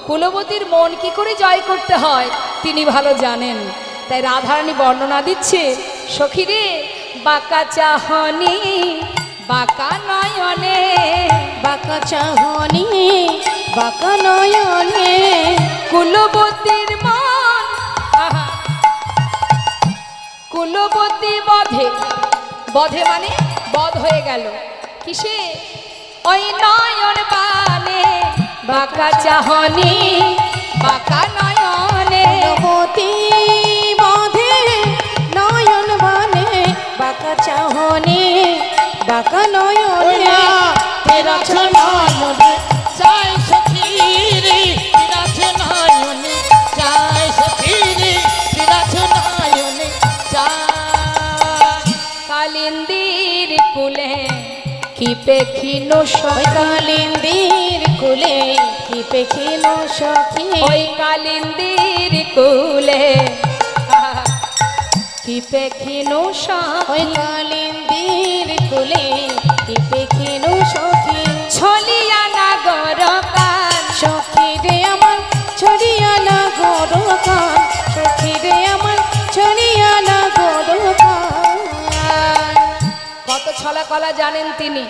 কুলবতীর মন কি করে জয় করতে হয় তিনি ভালো জানেন। তাই রাধারানী বর্ণনা দিচ্ছে, সখী রে বাঁকা চাহনি বাঁকা নয়নে, বাঁকা চাহনি বাঁকা নয়নে, কুলবতীর মন কুলবতী বধে, বধে মানে বধ হয়ে গেল কিসে? ওই নয়ন বানে বাঁকা চাহনি বাঁকা নয়নে, কুলবতী বধে নয়ন বানে বাঁকা চাহনি বাঁকা নয়নে, তেরা নয়নে চাই সখী রে বিরাজ নয়নে, চাই সখী রে বিরাজ নয়নে চাই। কালিন্দির কুলে কি পেখিনো ওই কালিন্দির কুলে কি পেখিনো সখী, ওই কালিন্দির কুলে কি পেখিনো ওই কালিন্দির কুলে কি পেখিনো সখী, ছলিয়া নাগর কান, সখী রে আমার ছড়িয়া না গরো কান, সখী রে আমার ছড়িয়া না গরো কান। কত ছলা কলা জানেন তিনি,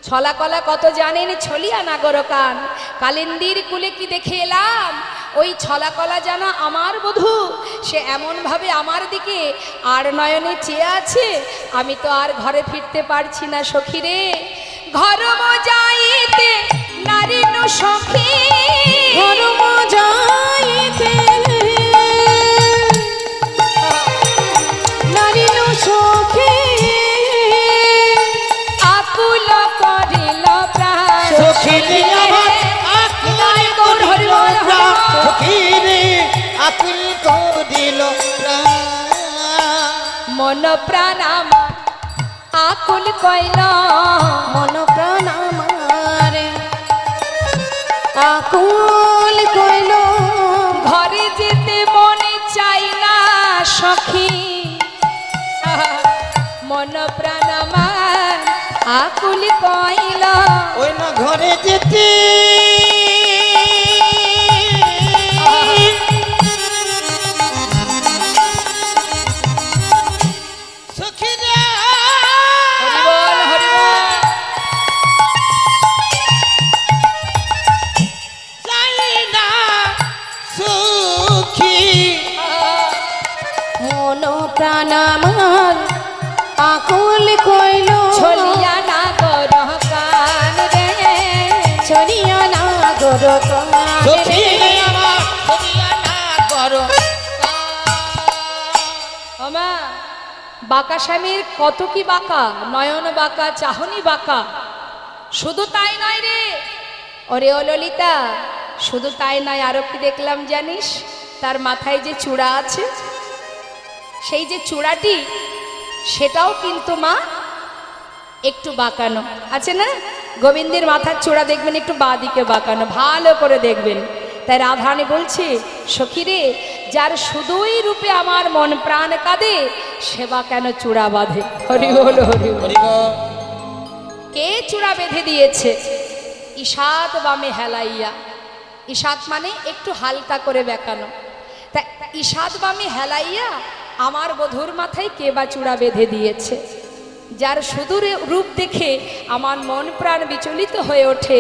ছলা কলা কত জানেন, ছলিয়া নাগর কান। কালিন্দির কুলে কি দেখে এলাম, ওই ছলা কলা জানা আমার বধূ, সে এমনভাবে আমার দিকে আর নয়নে চেয়ে আছে, আমি তো আর ঘরে ফিরতে পারছি না সখী রে। ঘর যাইতে নারী নো সখী, ধর্ম যাইতে নারী নো সখী, আকুল করিল প্রাণ, সখী রে আমার জয় গৌর হরি বল, হরি বল। সখী রে আকুল করিল প্রাণ। মন প্রাণ আমার আকুল কইল, মন প্রাণ আমার আকুল কইল, ঘরে যেতে মনে চাই না সখী, মন প্রাণ আমার আকুল কইল। ওই না ঘরে যেতে সখী রে হরি বল, হরি বল। চাই না সুখী, মন প্রাণ আমার আকুল কইল, ছলিয়া নাগর কান রে, ছড়িয়া না গরো কান সখী রে, রে আমার সখিয়া না করো। আমা বাঁকা স্বামীর কত কি বাঁকা, নয়ন বাঁকা চাহনি বাঁকা। শুধু তাই নয় রে, ওরে ও ললিতা, শুধু তাই নয়, আরো কি দেখলাম জানিস? তার মাথায় যে চূড়া আছে, সেই যে চূড়াটি, সেটাও কিন্তু মা একটু বাঁকানো আছে না? গোবিন্দের মাথার চূড়া দেখবেন একটু বাঁ দিকে বাঁকানো, ভালো করে দেখবেন। তাই রাধারানী বলছে, সখী রে, যার শুধুই রূপে আমার মন প্রাণ কাঁদে, সেবা কেন চূড়া বাঁধে। হরি বল, হরি বল। কে চূড়া বেঁধে দিয়েছে? ঈশাত বামে হেলাইয়া। ঈশাত মানে একটু হালকা করে বেঁকানো। তা ঈশাত বামে হেলাইয়া আমার বধূর মাথায় কে বা চূড়া বেঁধে দিয়েছে? যার সুদূর রূপ দেখে আমার মন প্রাণ বিচলিত হয়ে ওঠে,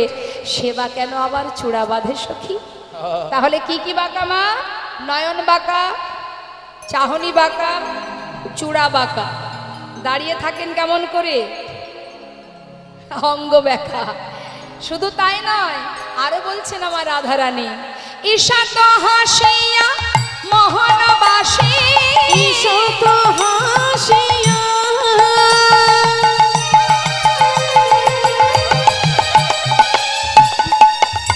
সেবা কেন আবার চূড়া বাঁধে সখী? তাহলে কি কি বাঁকা মা? নয়ন বাঁকা, চাহনি বাঁকা, চূড়া বাঁকা। দাঁড়িয়ে থাকেন কেমন করে? অঙ্গ ব্যাখ্যা। শুধু তাই নয়, আরো বলছেন আমার রাধারানী, ঈশাত হাসিয়া মোহনবাসী, ঈশাত হাসিয়া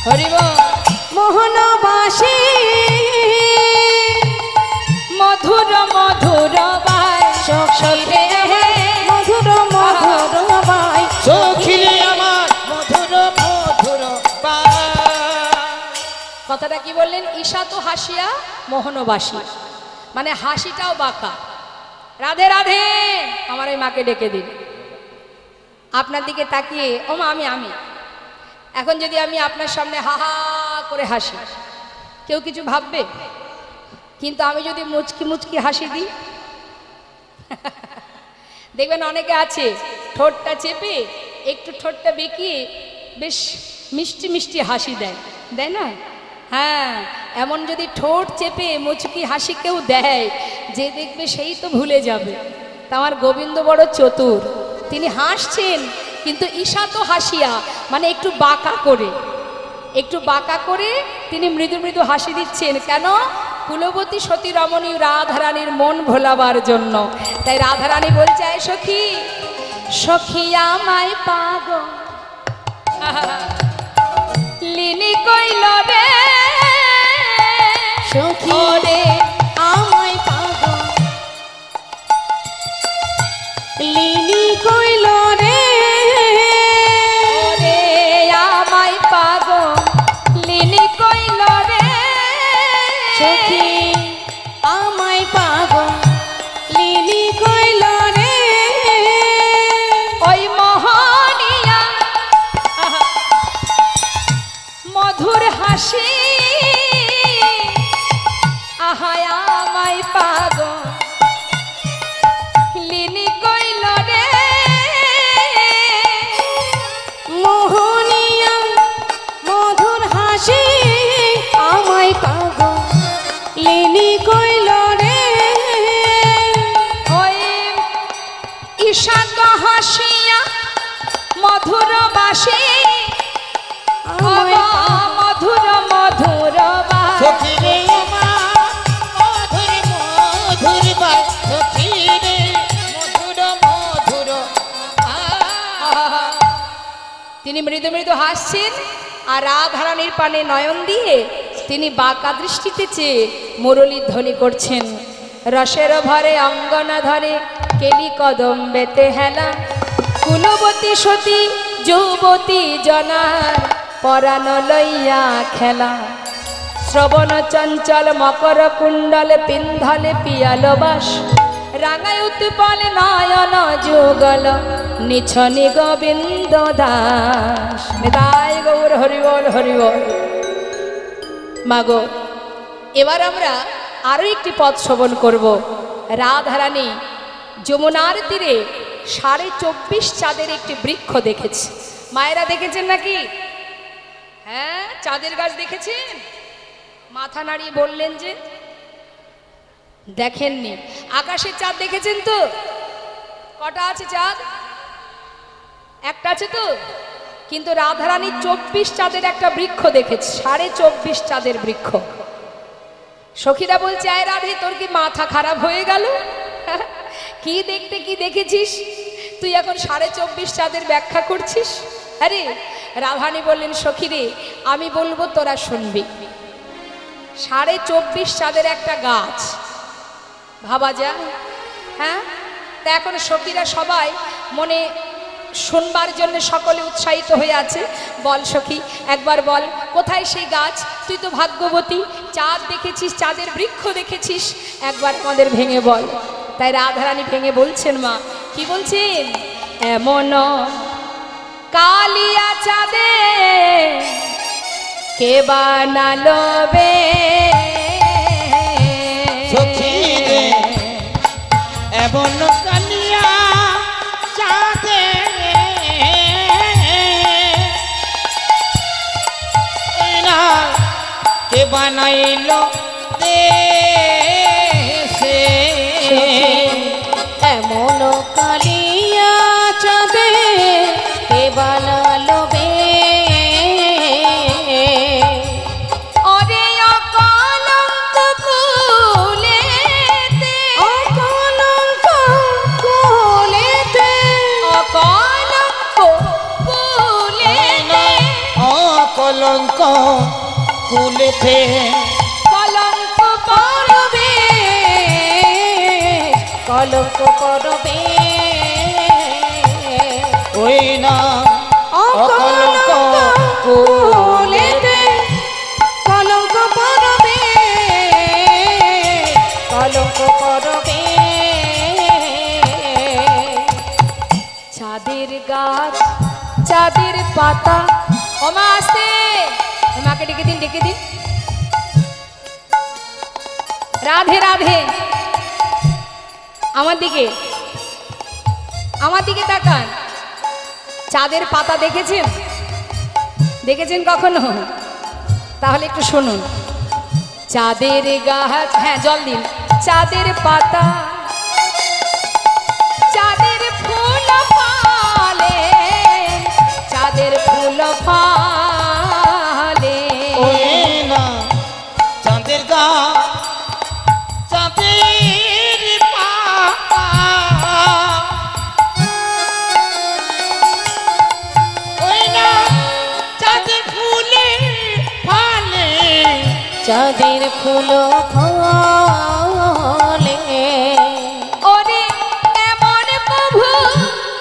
হরি বল, মোহনবাসী মধুর মধুর বাই সখী রে মধুর মধুর বাই, সখী রে আমার মধুর মধুর বাই। কথাটা কি বললেন? ঈশাত হাসিয়া মোহনবাসী, মানে হাসিটাও বাঁকা। রাধে রাধে, আমার এই মাকে ডেকে দিন। আপনার দিকে তাকিয়ে, ও মা আমি এখন যদি আমি আপনার সামনে হা হা করে হাসি, কেউ কিছু ভাববে? কিন্তু আমি যদি মুচকি মুচকি হাসি দিই, দেখবেন অনেকে আছে ঠোঁটটা চেপে একটু ঠোঁটটা বেঁকিয়ে বেশ মিষ্টি মিষ্টি হাসি দেয়, দেয় না? হ্যাঁ, এমন যদি ঠোঁট চেপে মুচকি হাসি কেউ দেয়, যে দেখবে সেই তো ভুলে যাবে। তা আমার গোবিন্দ বড় চতুর, তিনি হাসছেন কিন্তু ঈশাত হাসিয়া, মানে একটু বাঁকা করে, একটু বাঁকা করে তিনি মৃদু মৃদু হাসি দিচ্ছেন। কেন? কুলবতী সতী রমণী রাধারানীর মন ভোলাবার জন্য। তাই রাধারানী বলছে, আয় সখী, সখী আমায় পাগল লিনি কইল রে, সখী রে আমায় পাগল লিলি কইল রে, ওরে আমায় পাগল লিনি কইল রে, সখী আমায় পাগল লিলি কইল রে, ওই মোহনিয়া মধুর হাসি, আহায় আমায় পাগল লিনি কইল রে, মোহনিয়া মধুর হাসি আমায় পাগল লিলি কইল রে, ওই ঈশাত হাসিয়া মধুর বাসি, আমায় পাগল মধুর মধুর বাসি। সখী রে আমার মধুর মধুর বাই, সখী রে মধুর মধুর বাই। তিনি মৃদু মৃদু হাসছেন, আর রাধারানীর পানে নয়ন দিয়ে তিনি বাঁকা দৃষ্টিতে চেয়ে মুরলীর ধ্বনি করছেন। রসের ভরে অঙ্গনা ধরে কেলি কদম বেতে হেলা, কুলবতী সতী যুবতী জনার পরাণ লইয়া খেলা, শ্রবণ চঞ্চল মকর কুণ্ডল পিন্ধলে পিয়াল বাস, রাঙায় উৎপল নয়ন যুগল নিছনি গোবিন্দ দাস। নিতাই গৌর হরিবল, হরিবল। মাগো, এবার আমরা আরো একটি পদ শ্রবণ করব। রাধারানী যমুনার তীরে 24.5 চাঁদের একটি বৃক্ষ দেখেছে। মায়েরা দেখেছেন নাকি? হ্যাঁ, চাঁদের গাছ দেখেছেন? মাথা নাড়িয়ে বললেন যে দেখেননি। আকাশের চাঁদ দেখেছেন তো? কটা আছে চাঁদ? একটা আছে তো। কিন্তু রাধারানী 24 চাঁদের একটা বৃক্ষ দেখেছে, 24.5 চাঁদের বৃক্ষ। সখীরা বলছে, আয় রাধে, তোর কি মাথা খারাপ হয়ে গেল? কি দেখতে কি দেখেছিস তুই এখন 24.5 চাঁদের ব্যাখ্যা করছিস? আরে রাধারানী বললেন, সখীরে আমি বলবো তোরা শুনবি। 24.5 চাঁদের একটা গাছ, ভাবা যায়? হ্যাঁ, তা এখন সখীরা সবাই মনে শুনবার জন্য সকলে উৎসাহিত হয়ে আছে। বল সখী, একবার বল কোথায় সেই গাছ? তুই তো ভাগ্যবতী, চাঁদ দেখেছিস, চাঁদের বৃক্ষ দেখেছিস, একবার আমাদের ভেঙে বল। তাই রাধারানী ভেঙে বলছেন, মা কি বলছেন? এমন কালিয়া চাঁদে কে বানালো বে সখী রে, এমন কালিয়া চাঁদে না কে বানাইলো দেশে। এমন কালিয়া চাঁদে কে বানালো বে ওরে অকলঙ্ক কুলেতে, অকলঙ্ক কুলেতে, অকলঙ্ক কুলেতে, অকলঙ্ক কুলেতে কলঙ্ক পড়বে, কলঙ্ক করবে ওই না অকলঙ্ক কুলেতে, কলঙ্ক করবে, কলঙ্ক করবে। চাঁদের গাছ, চাঁদের পাতা, ওমা আসতে, মাকে ডেকে দিন, ডেকে দিন। রাধে রাধে, আমার দিকে, আমার দিকে তাকান। চাঁদের পাতা দেখেছেন? দেখেছেন কখনো? তাহলে একটু শুনুন। চাঁদের গাছ, হ্যাঁ জল দিন। চাঁদের পাতা, চাঁদের ফুল ফলে, চাঁদের ফুল ফলে, ওই না চাঁদের গা চাঁদের পাতা ওই না চাঁদের ফুলে ফলে, চাঁদের ফুল ফলে। ওরে এমন প্রভু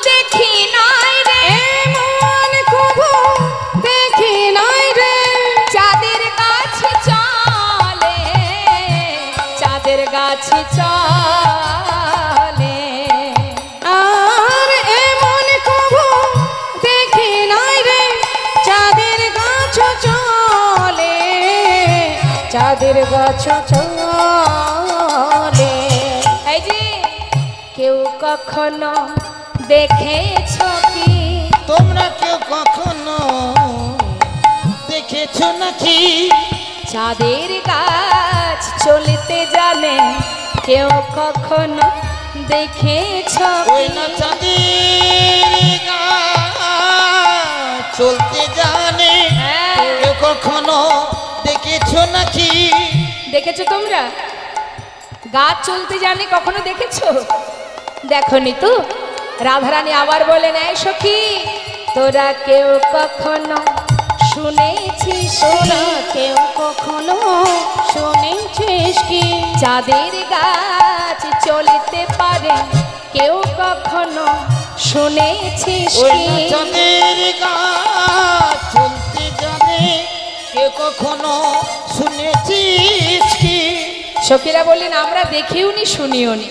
দেখি নাই রে, এমন কভু দেখি নাই রে, চাঁদের গাছ চলে, চাঁদের গাছ চলে, আর এমন কভু দেখি নাই রে, চাঁদের গাছ চলে, চাঁদের গাছ চলে। এই যে কেউ কখনো দেখেছ কি? তোমরা কেউ কখনো দেখেছো নাকি? চাঁদের গাছ চলতে জানে, কেউ কখনো দেখেছ ওই কি? না চাঁদের গা চলতে জানে, হ্যাঁ। কেউ কখনো দেখেছো নাকি? দেখেছো তোমরা? গাছ চলতে জানে, কখনো দেখেছো? দেখনি তো? রাধারানী আবার বলেন, এই সখী তোরা কেউ কখনো শুনেছিস তোরা কি? কেউ কখনো শুনেছিস কি? চাঁদের গাছ চলতে পারে, কেউ কখনো শুনেছিস ওই কি? না চাঁদের গা চলতে জানে, কেউ কখনো শুনেছিস কি? সখীরা বললেন, আমরা দেখিও নি শুনিও নি।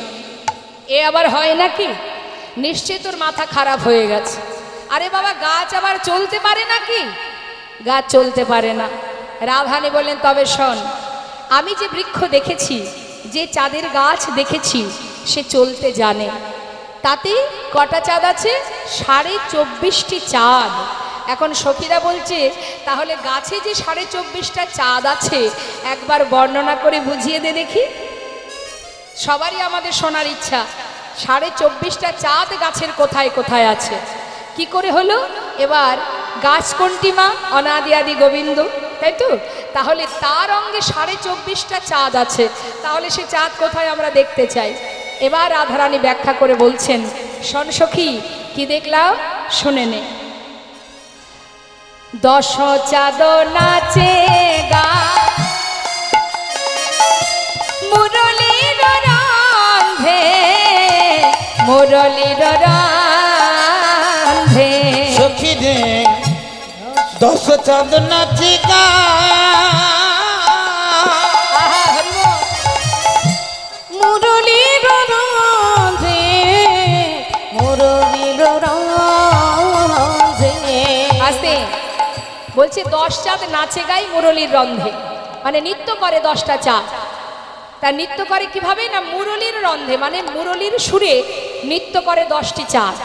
এ আবার হয় নাকি? নিশ্চয় তোর মাথা খারাপ হয়ে গেছে। আরে বাবা, গাছ আবার চলতে পারে নাকি? গাছ চলতে পারে না। রাধানী বললেন, তবে শোন, আমি যে বৃক্ষ দেখেছি, যে চাঁদের গাছ দেখেছি, সে চলতে জানে। তাতে কটা চাঁদ আছে? 24.5টি চাঁদ। এখন সখীরা বলছে, তাহলে গাছে যে 24.5টা চাঁদ আছে, একবার বর্ণনা করে বুঝিয়ে দে দেখি। সবারই আমাদের শোনার ইচ্ছা, 24.5টা চাঁদ গাছের কোথায় কোথায় আছে, কি করে হলো? এবার গাছ কোনটি মা? অনাদি আদি গোবিন্দ, তাই তো? তাহলে তার অঙ্গে 24.5টা চাঁদ আছে, তাহলে সে চাঁদ কোথায় আমরা দেখতে চাই। এবার রাধারানী ব্যাখ্যা করে বলছেন, শোন সখী, কি দেখলাম শুনে নে। 10 চাঁদ নাচে গা মুরলীর রন্ধে, মুরলীর রন্ধে, দশ চাঁদ নাচে আহা, হরি বল। মুরলীর রঞ্জে মুরলীর রঞ্জে আস্তে বলছে 10 চাঁদ নাচে গাই মুরলীর রন্ধে, মানে নৃত্য করে 10টা চাঁদ। তা নৃত্য করে কিভাবে না মুরলীর রন্ধে, মানে মুরলীর সুরে নৃত্য করে 10টি চাঁদ।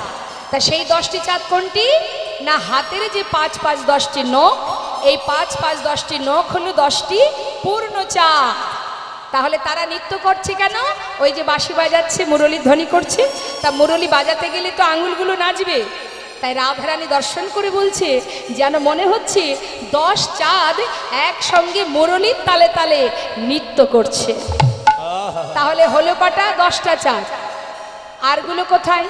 তা সেই 10টি চাঁদ কোনটি না হাতের যে 5 5 10টি নখ, এই 5 5 10টি নখ হলো 10টি পূর্ণ চাঁদ। তাহলে তারা নৃত্য করছে কেন? ওই যে বাঁশি বাজাচ্ছে, মুরলীর ধ্বনি করছে, তা মুরলী বাজাতে গেলে তো আঙুলগুলো নাচবে। তাই রাধারানী দর্শন করে বলছে যেন মনে হচ্ছে 10 চাঁদ একসঙ্গে মুরলীর তালে তালে নৃত্য করছে। তাহলে হলো কটা? 10টা চাঁদ। আরগুলো কোথায়?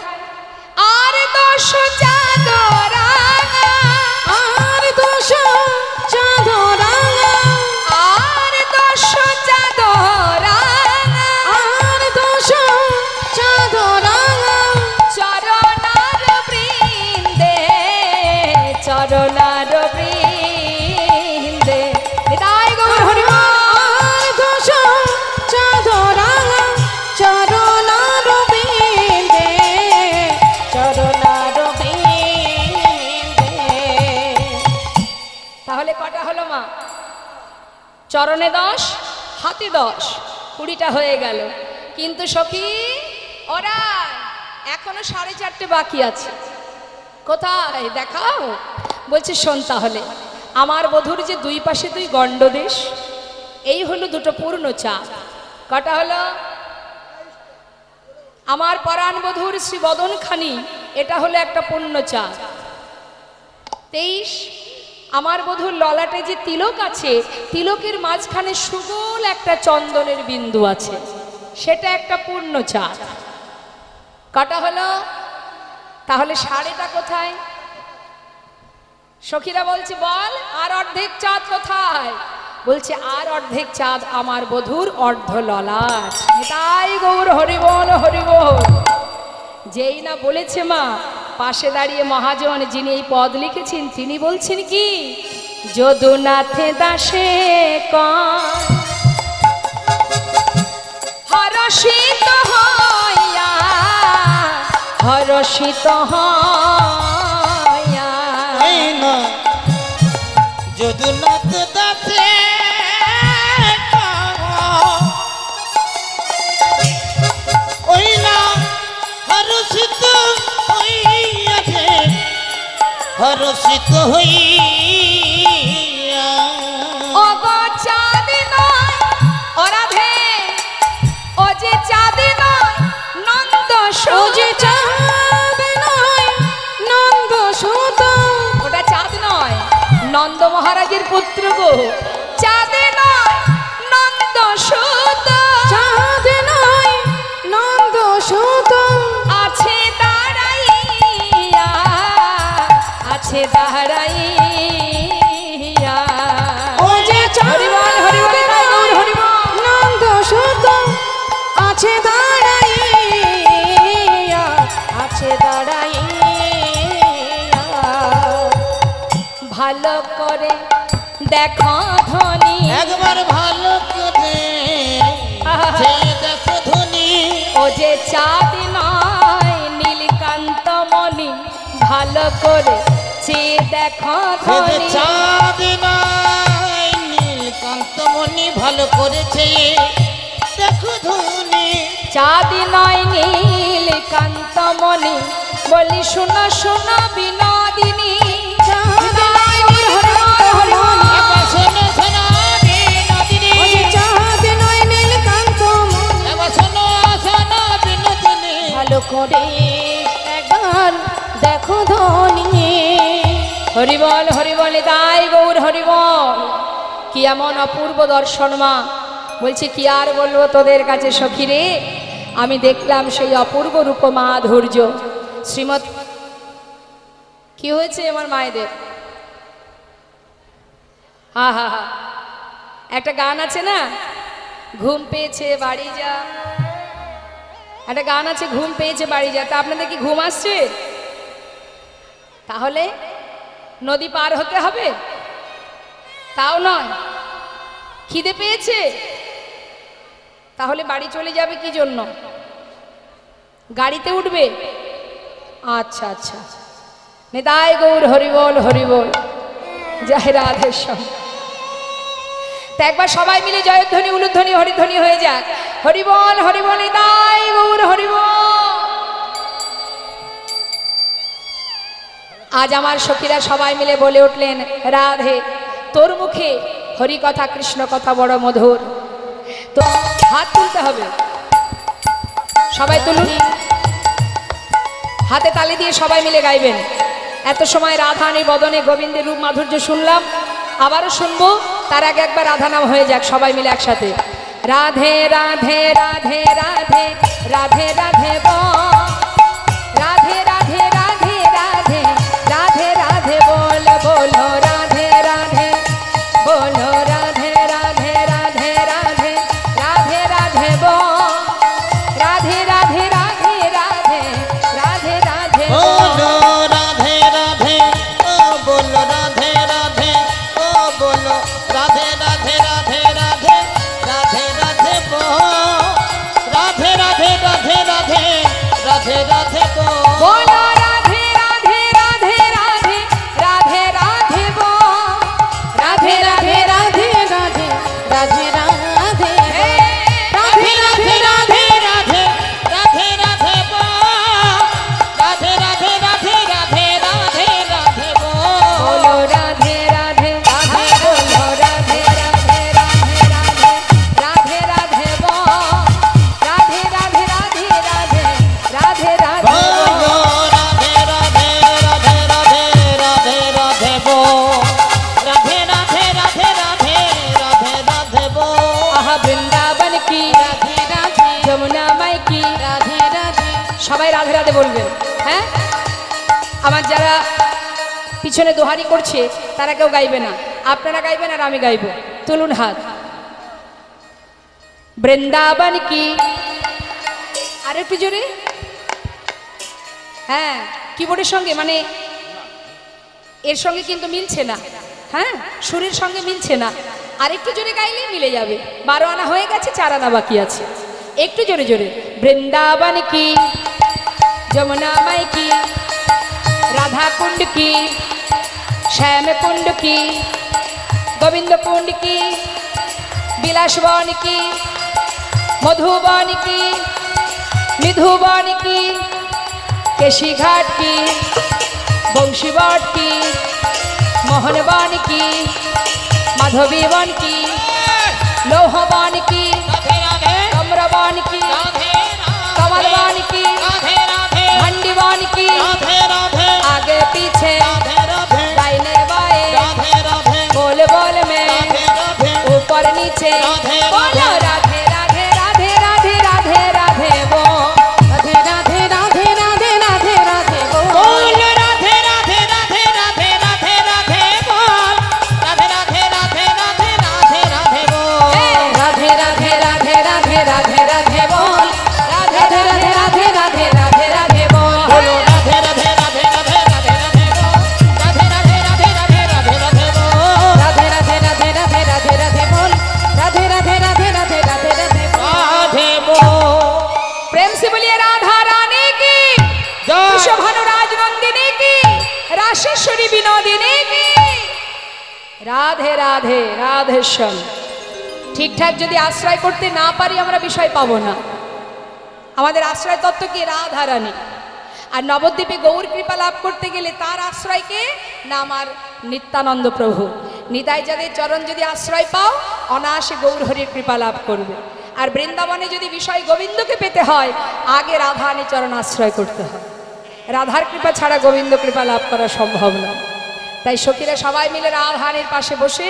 আর 10 চাঁদ রাঙা, আর 10 চাঁদ রাঙা, আর 10 চাঁদ রাঙা, আর 10 চাঁদ রাঙা, চরণার বৃন্দে, চরণার বৃন্দে। নিতাই গৌর হরি বল। আর 10 চাঁদ রাঙা, চরণার বৃন্দে, চরণার বৃন্দে। তাহলে কটা হলো মা? চরণে 10, হাতে 10, 20টা হয়ে গেল। কিন্তু সখী ওরা এখনো 4:30 বাকি আছে। কোথায় দেখাও? বলছে শোন তাহলে, আমার বধূর যে 2 পাশে 2 গণ্ডদেশ, এই হলো 2টো পূর্ণ চাঁদ। কটা হলো? আমার পরাণ বধূর শ্রী বদনখানি, এটা হলো একটা পূর্ণ চাঁদ। 23 আমার বধূর ললাটে যে তিলক আছে, তিলকের মাঝখানে সুগোল একটা চন্দনের বিন্দু আছে, সেটা একটা পূর্ণ চাঁদ। কটা হলো? তাহলে 1/2টা কোথায়? সখীরা বলছে বল আর অর্ধেক চাঁদ কোথায়? বলছে আর অর্ধেক চাঁদ আমার বধূর অর্ধ ললাট। তাই গৌর হরি বল, হরি বল। যেই না বলেছে মা, পাশে দাঁড়িয়ে মহাজন যিনি এই পদ লিখেছেন তিনি বলছেন কি, যদুনাথে দাসে কয় হরষিত হইয়া, হরষিত হইয়া। এই না যদুনাথ দাসে ওই না হরষিত হইয়াছে, হরষিত হইয়া। ও গো চাঁদ নয় ও রাধে, ও যে চাঁদ নয় নন্দ ও যে চাঁদ নয় নন্দ সুত, ওটা চাঁদ নয়, নন্দ মহারাজের পুত্র গো। চাঁদ নয় নন্দ সুত, চাঁদ নয় নন্দ সুত, আছে দাঁড়াইয়া, আছে দাঁড়াইয়া। ও যে হরি বল, হরি বল, তাই গৌর হরি বল। নন্দ সুত, আছে দাঁড়াইয়া, আছে দাঁড়াইয়া। ভালো করে দেখো ধনী, একবার ভালো করে সে দেখো ধনী, ও যে চাঁদ নয় নীলকান্ত মণি, ভালো করে চেয়ে দেখো সে যে ধনী। চাঁদ নাই নীলকান্তমণি, ভালো করেছে দেখো ধনী। চাঁদ নয় নীলকান্ত মণি, বলি শোনো শোনো বিনোদিনী। চাঁদ নয় নীলকান্ত মণি, এবার শোনো শোনো বিনোদিনী, ও যে চাঁদ নয় নীলকান্ত মণি, এবার শোনো শোনো বিনোদিনী। ভালো করে একবার দেখো ধনী। হরি বল, হরি বল, তাই গৌর হরি বল। কি এমন অপূর্ব দর্শন মা। বলছে কি আর বলবো তোদের কাছে সখী রে, আমি দেখলাম সেই অপূর্ব রূপ মাধুর্য। শ্রীমৎ কি হয়েছে আমার মায়েদের? হা হা হা, একটা গান আছে না, ঘুম পেয়েছে বাড়ি যা। একটা গান আছে ঘুম পেয়েছে বাড়ি যা। তা আপনাদের কি ঘুম আসছে? তাহলে নদী পার হতে হবে? তাও নয়। খিদে পেয়েছে? তাহলে বাড়ি চলে যাবে কি জন্য? গাড়িতে উঠবে? আচ্ছা আচ্ছা। নিতাই গৌর হরিবল হরিবল, জয় রাধেশ্যাম। তা একবার সবাই মিলে জয়ধ্বনি উলুধ্বনি হরিধ্বনি হয়ে যাক। হরিবল হরিবল, নিতাই গৌর হরিবল। আজ আমার সখীরা সবাই মিলে বলে উঠলেন, রাধে তোর মুখে হরি কথা কৃষ্ণ কথা বড় মধুর। তো হাত তুলতে হবে, সবাই তুলুন, হাতে তালি দিয়ে সবাই মিলে গাইবেন। এত সময় রাধারানীর বদনে গোবিন্দের রূপ মাধুর্য শুনলাম, আবারও শুনবো। তার আগে একবার রাধা নাম হয়ে যাক সবাই মিলে একসাথে। রাধে রাধে রাধে রাধে রাধে রাধে বল, রাধে রাধে রাধে রাধে রাধে রাধে বল, বলো রাধে রাধে, বলো রাধে রাধে রাধে রাধে রাধে রাধে বল, রাধে রাধে রাধে রাধে রাধে রাধে बोलो राधे राधे, ओ बोलो राधे राधे, ओ बोलो राधे राधे राधे राधे राधे राधे बो, राधे राधे राधे राधे राधे राधे बो, बोलो राधे राधे राधे राधे राधे राधे बोल, राधे राधे राधे राधे राधे राधे हे, राधे राधे राधे राधे राधे राधे बो, राधे राधे राधे राधे राधे राधे बो, बोलो राधे राधे राधे, बोलो राधे राधे राधे राधे राधे राधे बोल, राधे राधे राधे राधे राधे राधे बोलो राधे राधे राधे राधे राधे राधे बो, राधे राधे राधे राधे राधे राधे बो, आहा বৃন্দাবন की राधे राधे যমুনা মাই की राधे राधे সবাই রাধে রাধে বলবেন। হ্যাঁ, আমার যারা পিছনে দোহারি করছে তারা কেউ গাইবে না, আপনারা গাইবেন আর আমি গাইব। তুলুন হাত। বৃন্দাবন কি, আর একটু জোরে। হ্যাঁ, কিবোর্ডের সঙ্গে মানে এর সঙ্গে কিন্তু মিলছে না। হ্যাঁ, সুরের সঙ্গে মিলছে না। আর একটু জোরে গাইলেই মিলে যাবে। 12 আনা হয়ে গেছে, 4 আনা বাকি আছে। একটু জোরে জোরে। বৃন্দাবন কি, যমুনা মাই की, राधा कुंड की, श्याम कुंड की, गोविंद कुंड की, बिलासवन की, मधुबन की, मिधुबन की, केशी घाट की, बंशीवट की, मोहनवन की, माधवीवन की, लोहवन की, राधे राधे कमरवन की, राधे कमलवन की, राधे राधे मंडीवन की, राधे राधे आगे पीछे राधे राधे दाहिने बाएं राधे राधे बोल बोल में राधे राधे ऊपर नीचे राधे बोलो राधे राधे राधे राधे राधे राधे वो राधे राधे राधे राधे राधे राधे बोल बोल राधे राधे राधे राधे राधे राधे बोल, राधे राधे राधे राधे राधे राधे बोल, राधे राधे राधे राधे राधे राधे बोल, राधे राधे राधे राधे राधे राधे बोल, बोलो राधे राधे राधे राधे राधे राधे बोल, राधे राधे राधे राधे राधे राधे बोल, राधे राधे राधे राधे राधे राधे बोल, राधे राधे राधे राधे राधे राधे बोल, राधे बोल, प्रेम से बोलिए राधा रानी की, जय। वृषभानुराज नंदिनी की, राशेश्वरी विनोदिनी की, राधे राधे राधे श्याम। ঠিকঠাক যদি আশ্রয় করতে না পারি আমরা বিষয় পাবো না। আমাদের আশ্রয় তত্ত্ব কি? রাধা রানী। আর নবদ্বীপে গৌর কৃপা লাভ করতে গেলে তার আশ্রয়কে না আমার নিত্যানন্দ প্রভু নিতাই যাদের চরণ যদি আশ্রয় পাও অনায়াসে গৌর হরির কৃপা লাভ করবে। আর বৃন্দাবনে যদি বিষয় গোবিন্দকে পেতে হয় আগে রাধারানী চরণ আশ্রয় করতে হয়। রাধার কৃপা ছাড়া গোবিন্দ কৃপা লাভ করা সম্ভব না। তাই সখীরা সবাই মিলে রাধারানীর পাশে বসে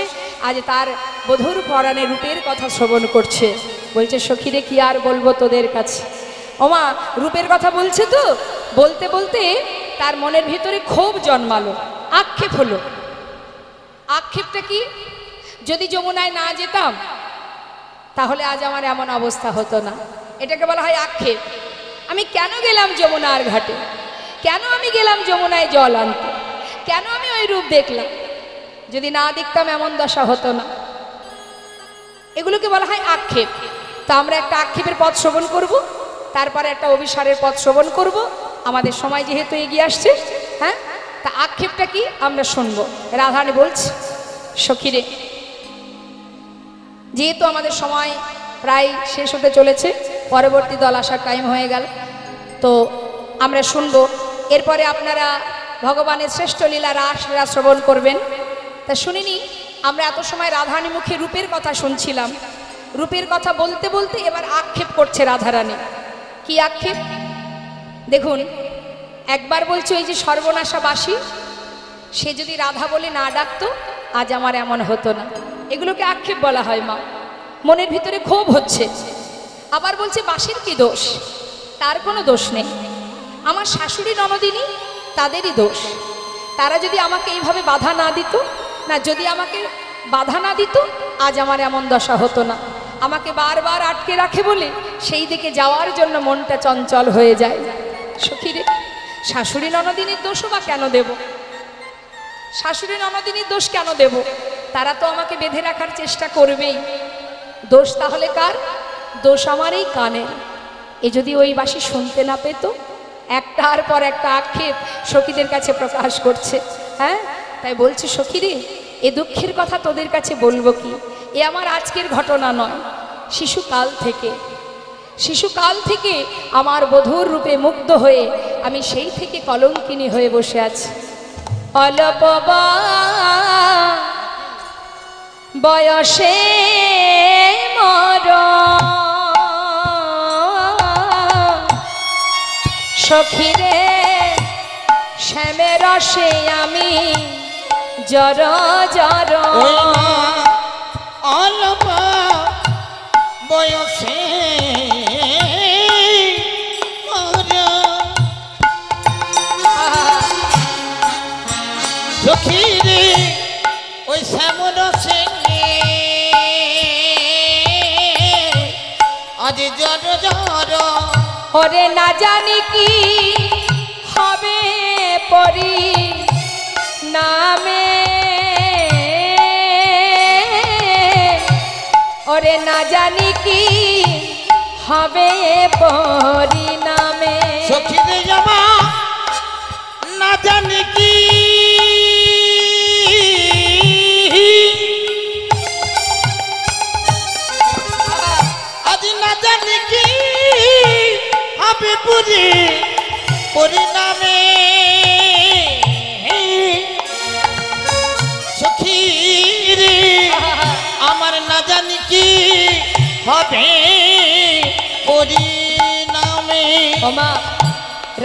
আজ তার বধুর পরাণে রূপের কথা শ্রবণ করছে। বলছে সখীরে কি আর বলবো তোদের কাছে। ওমা রূপের কথা বলছে তো, বলতে বলতে তার মনের ভিতরে ক্ষোভ জন্মালো, আক্ষেপ হলো। আক্ষেপটা কি? যদি যমুনায় না যেতাম তাহলে আজ আমার এমন অবস্থা হতো না। এটাকে বলা হয় আক্ষেপ। আমি কেন গেলাম যমুনার ঘাটে, কেন আমি গেলাম যমুনায় জল আনতে, কেন আমি ওই রূপ দেখলাম? যদি না দেখতাম এমন দশা হতো না। এগুলোকে বলা হয় আক্ষেপ। তা আমরা একটা আক্ষেপের পথ শ্রবণ করব, তারপরে একটা অভিসারের পথ শ্রবণ করব। আমাদের সময় যেহেতু এগিয়ে আসছে, হ্যাঁ, তা আক্ষেপটা কি আমরা শুনবো। রাধারানী বলছে, সখীরে, যেহেতু আমাদের সময় প্রায় শেষ হতে চলেছে, পরবর্তী দল আসার টাইম হয়ে গেল, তো আমরা শুনবো। এরপরে আপনারা ভগবানের শ্রেষ্ঠ লীলা রাসলীলা শ্রবণ করবেন। তা শুনিনি, আমরা এত সময় রাধারানী মুখে রূপের কথা শুনছিলাম। রূপের কথা বলতে বলতে এবার আক্ষেপ করছে রাধারানী। কি আক্ষেপ দেখুন। একবার বলছে, ওই যে সর্বনাশাবাসী, সে যদি রাধা বলে না ডাকতো আজ আমার এমন হতো না। এগুলোকে আক্ষেপ বলা হয় মা। মনের ভিতরে ক্ষোভ হচ্ছে। আবার বলছে, বাসির কি দোষ? তার কোনো দোষ নেই। আমার শাশুড়ি ননদিনী, তাদেরই দোষ। তারা যদি আমাকে এইভাবে বাধা না দিত, না যদি আমাকে বাধা না দিত, আজ আমার এমন দশা হতো না। আমাকে বারবার আটকে রাখে বলে সেই দিকে যাওয়ার জন্য মনটা চঞ্চল হয়ে যায়। সখীরে, শাশুড়ি ননদিনীর দোষও বা কেন দেব? শাশুড়ি ননদিনীর দোষ কেন দেব? তারা তো আমাকে বেঁধে রাখার চেষ্টা করবেই। দোষ তাহলে কার? দোষ আমার এই কানের। এ যদি ওই বাসি শুনতে না পেত, একটার পর একটা আক্ষেপ সখীদের কাছে প্রকাশ করছে। হ্যাঁ, তাই বলছে, সখীরে, এ দুঃখের কথা তোদের কাছে বলবো কি? এ আমার আজকের ঘটনা নয়, শিশুকাল থেকে আমার বধূর রূপে মুগ্ধ হয়ে আমি সেই থেকে কলঙ্কিনী হয়ে বসে আছি। অল্প বয়সে মর সখীরে, শ্যামের রসে আমি জর জর। অল্প বয়সে সখীরে, ওই শ্যামর রসে আজ জর জর। ওরে না জানি কি হবে পরি নামে, ওরে না জানি কি হবে পরিণামে। সখীরে জামা না জানি কি আজ না জানি কি হবে পরিণামে। সখীরে, আমার না জানি কি হবে পরিণামে। ওমা,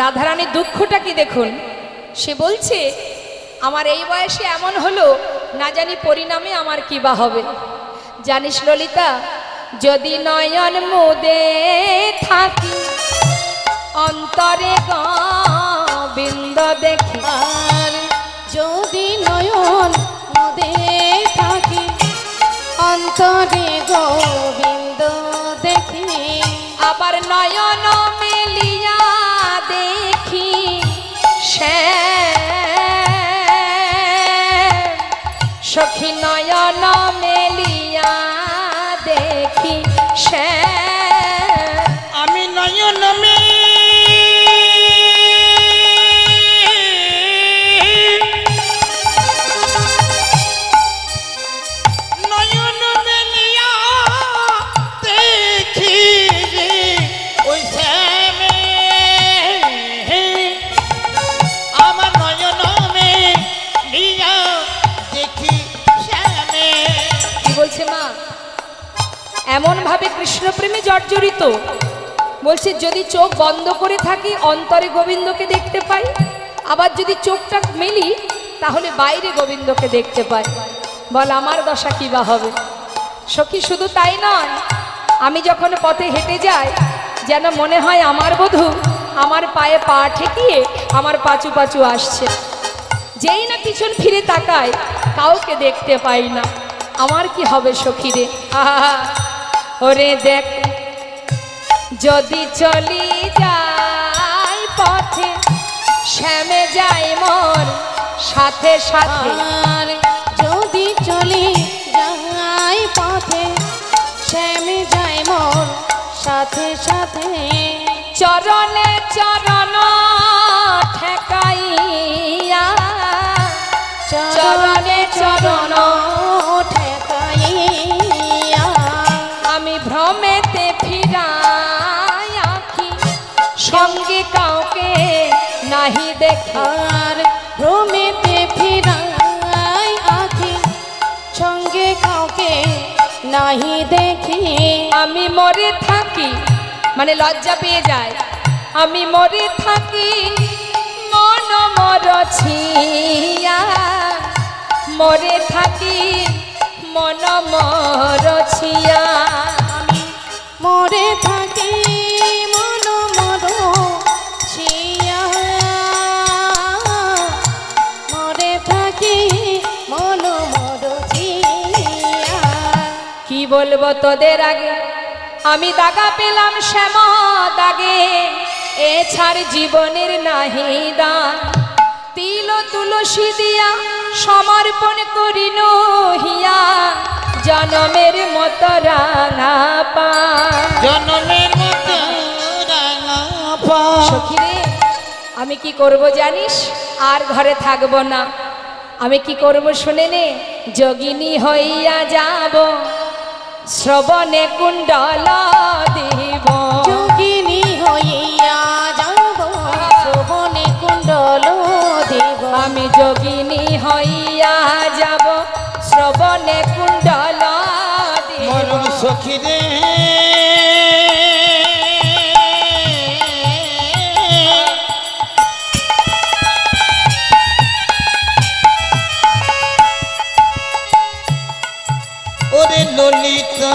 রাধারানীর দুঃখটা কি দেখুন। সে বলছে, আমার এই বয়সে এমন হলো, না জানি পরিণামে আমার কি বা হবে। জানিস ললিতা, যদি নয়ন মুদে থাকি অন্তরে গোবিন্দ দেখি, আর যদি নয়ন মুদে থাকি অন্তরে গোবিন্দ দেখি, আবার নয়ন মেলিয়া দেখি সখী, নয়ন মেলিয়া দেখি আমি নয়ন মে নয়ন মেলিয়া দেখি ওই শ্যামে, আমার নয়ন মেলিয়া দেখি শ্যামে। কি বলছে মা? এমন ভাবে কৃষ্ণ প্রেমে জর্জরিত। বলছে, যদি চোখ বন্ধ করে থাকি অন্তরে গোবিন্দকে দেখতে পাই, আবার যদি চোখটা মেলি তাহলে বাইরে গোবিন্দকে দেখতে পাই। বল আমার দশা কি বা হবে? সখী, শুধু তাই নয়, আমি যখন পথে হেঁটে যাই যেন মনে হয় আমার বধূ আমার পায়ে পা ঠেকিয়ে আমার পাচু পাচু আসছে। যেই না পিছন ফিরে তাকায় কাউকে দেখতে পাই না। আমার কি হবে সখীরে? ওরে দেখ, যদি চলি যাই পথে শ্যামে যাই মোর সাথে সাথে আর যদি চলে যাই পথে শ্যাম যায় মোর সাথে সাথে চরণে চরণ ঠেকাইয়া চরণে চরণ ঠেকাইয়া আমি ভ্রমেতে ফিরাই আঁখি সঙ্গে কাউকে নাহি দেখি আর ভ্রমেতে ফিরাই আঁখি সঙ্গে কাউকে নাহি দেখি আমি মরে থাকি মানে লজ্জা পেয়ে যায় আমি মরে থাকি মন মরছিয়া মরে থাকি মন মরছিয়া মরে থাকি মন মর ছিয়া মরে থাকি মন মর ছিয়া কি বলবো তোদের আগে আমি দাগা পেলাম শ্যাম দাগে এ ছাড় জীবনের নাহি দান তিল তুলসী দিয়া সমর্পণ করি নহিয়া জনমের মতো রাঙা পা জনমের মতো রাঙা পা সখী রে আমি কি করব জানিস আর ঘরে থাকবো না আমি কি করব শুনে নে যোগিনী হইয়া যাব শ্রবণে কুণ্ডল দিব যোগিনী হইয়া যাব শোভনে কুণ্ডল দেব আমি যোগিনী হইয়া যাব শ্রবণে কুণ্ডল দিব মরণ সখী রে ওরে ললিতা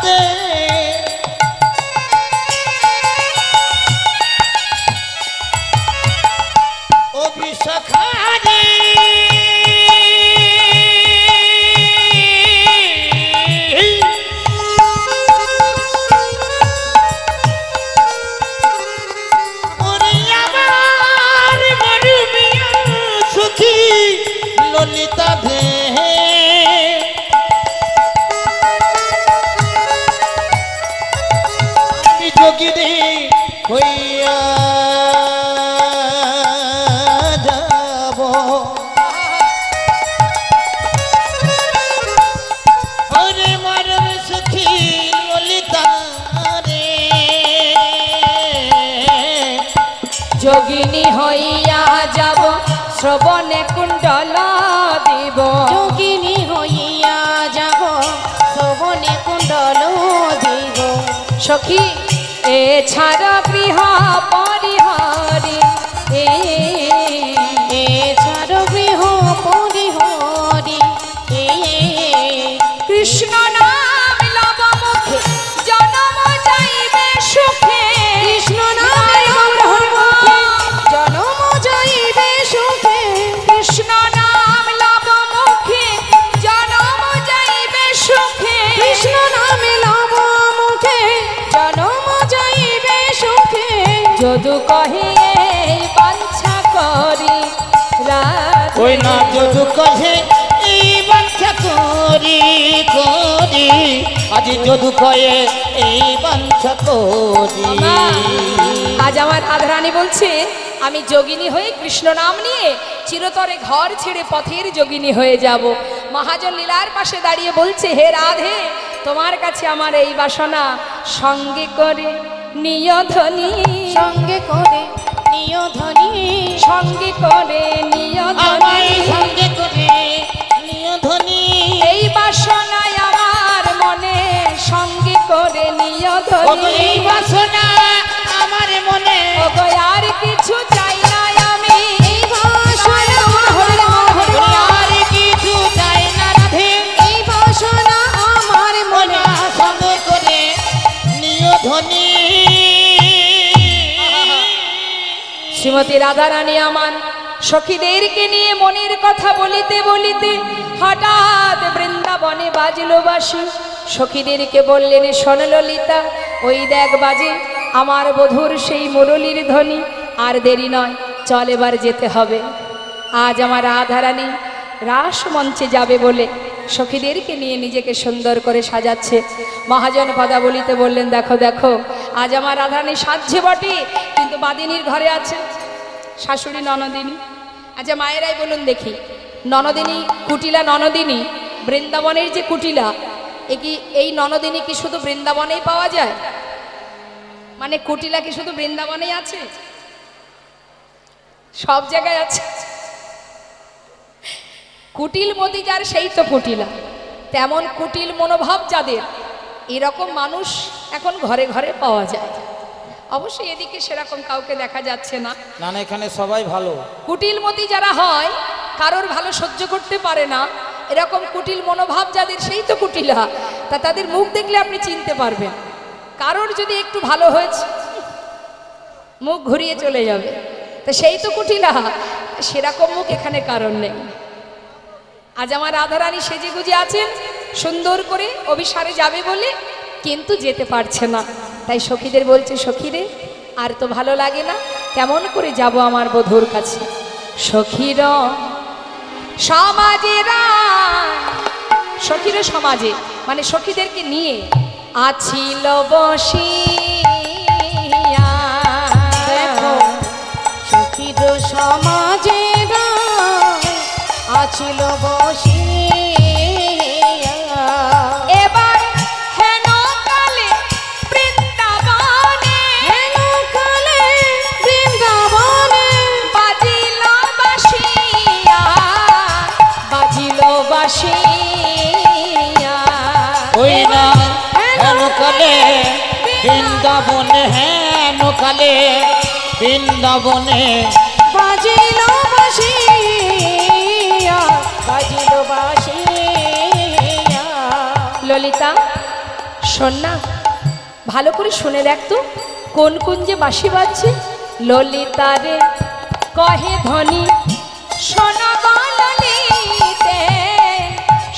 রে ও বিশাখা রে ওরে আমার মরুমিয়া সুখী ললিতা ভে আমি যোগিনী হইয়া যাব ওরে মরণ সুখী ললিতা রে যোগিনী হইয়া যাব শ্রবণে কুণ্ডল দিব যোগিনী হইয়া যাব শোভনে কুণ্ডল দেব সখী এ ছাড়া গৃহ পরিহরি এ ছাড় গৃহ পরিহরি কৃষ্ণ নাম লব মুখে জনম যাইবে সুখে কৃষ্ণ নাম লব মুখে জনম যাইবে সুখে কৃষ্ণ নাম লব মুখে জনম যাইবে সুখে কৃষ্ণ নাম লব মুখে জনম যাইবে সুখে যদু কহে এই বাঞ্ছা করি রাধে ওই না যদু কহে এই বাঞ্ছা করি করি আজি যদু কয়ে এই বাঞ্ছা করি মা, আজ আমার রাধারানী বলছে আমি যোগিনী হয়ে কৃষ্ণ নাম নিয়ে চিরতরে ঘর ছেড়ে পথের যোগিনী হয়ে যাব মহাজন লীলার পাশে দাঁড়িয়ে বলছে হে রাধে তোমার কাছে আমার এই বাসনা সঙ্গে করে নিয়ধনী সঙ্গে করে নিয় ধনী সঙ্গে করে নিয়ধনী আমার সঙ্গে করে নিয় ধনী এই বাসনায় আমার মনে সঙ্গে করে ওগো নিয়ধনী এই বাসনা আমার মনে ওগো আর কিছু চাই না আমি এই বাসনা হরি রাম, হরি রাম। আর কিছু চাই না রাধে এই বাসনা আমার মনে মনে সঙ্গে করে নিয় ধনী শ্রীমতী রাধারানী আমার সখীদেরকে নিয়ে মনের কথা বলিতে বলিতে হঠাৎ বৃন্দাবনে বাজলো বাঁশি সখীদেরকে বললেন শোন ললিতা ওই দেখ বাজে আমার বধূর সেই মুরলীর ধ্বনি আর দেরি নয়, চল এবার যেতে হবে। আজ আমার রাধারানী রাস মঞ্চে যাবে বলে সখীদেরকে নিয়ে নিজেকে সুন্দর করে সাজাচ্ছে। মহাজন পদাবলিতে বললেন, দেখো দেখো, আজ আমার রাধারানী সাজছে বটে, কিন্তু বাদিনীর ঘরে আছে শাশুড়ি ননদিনী। আচ্ছা মায়েরাই বলুন দেখি, ননদিনী কুটিলা ননদিনী, বৃন্দাবনের যে কুটিলা, এই ননদিনী কি শুধু বৃন্দাবনেই পাওয়া যায়? মানে কুটিলা কি শুধু বৃন্দাবনেই আছে? সব জায়গায় আছে। কুটিল মতি যার সেই তো কুটিলা। তেমন কুটিল মনোভাব যাদের, এরকম মানুষ এখন ঘরে ঘরে পাওয়া যায়। অবশ্যই এদিকে সেরকম কাউকে দেখা যাচ্ছে না। না না, এখানে সবাই ভালো। কুটিল মতি যারা হয়, কারোর ভালো সহ্য করতে পারে না, এরকম কুটিল মনোভাব যাদের সেই তো কুটিলা। তা তাদের মুখ দেখলে আপনি চিনতে পারবেন। কারোর যদি একটু ভালো হয়েছে, মুখ ঘুরিয়ে চলে যাবে, তা সেই তো কুটিলা। সেরকম মুখ এখানে কারণ নেই। আজ আমার রাধারানী সেজে গুজে আছেন সুন্দর করে অভিসারে যাবে বলে, কিন্তু যেতে পারছে না। তাই সখীদের বলছে, সখীরে আর তো ভালো লাগে না, কেমন করে যাব আমার বধূর কাছে। সখীর সমাজে সখীর সমাজে মানে সখীদেরকে নিয়ে আছিল বসিয়া। দেখো সখীর সমাজে আছিল বসিয়া। এবার হেন কালে বৃন্দাবনে, হেন কালে বৃন্দাবনে বাজিল বাসিয়া, বাজিল বাসিয়া। ওই না হেন কালে বৃন্দাবনে, হেন কালে বৃন্দাবনে বাজিল বাসিয়া, বাজিল বাসিয়া। ললিতা শোন না, ভালো করে শুনে দেখ তো কোন কোন যে বাঁশি বাজছে। ললিতা রে কহে ধ্বনি, শোন গো ললিতে,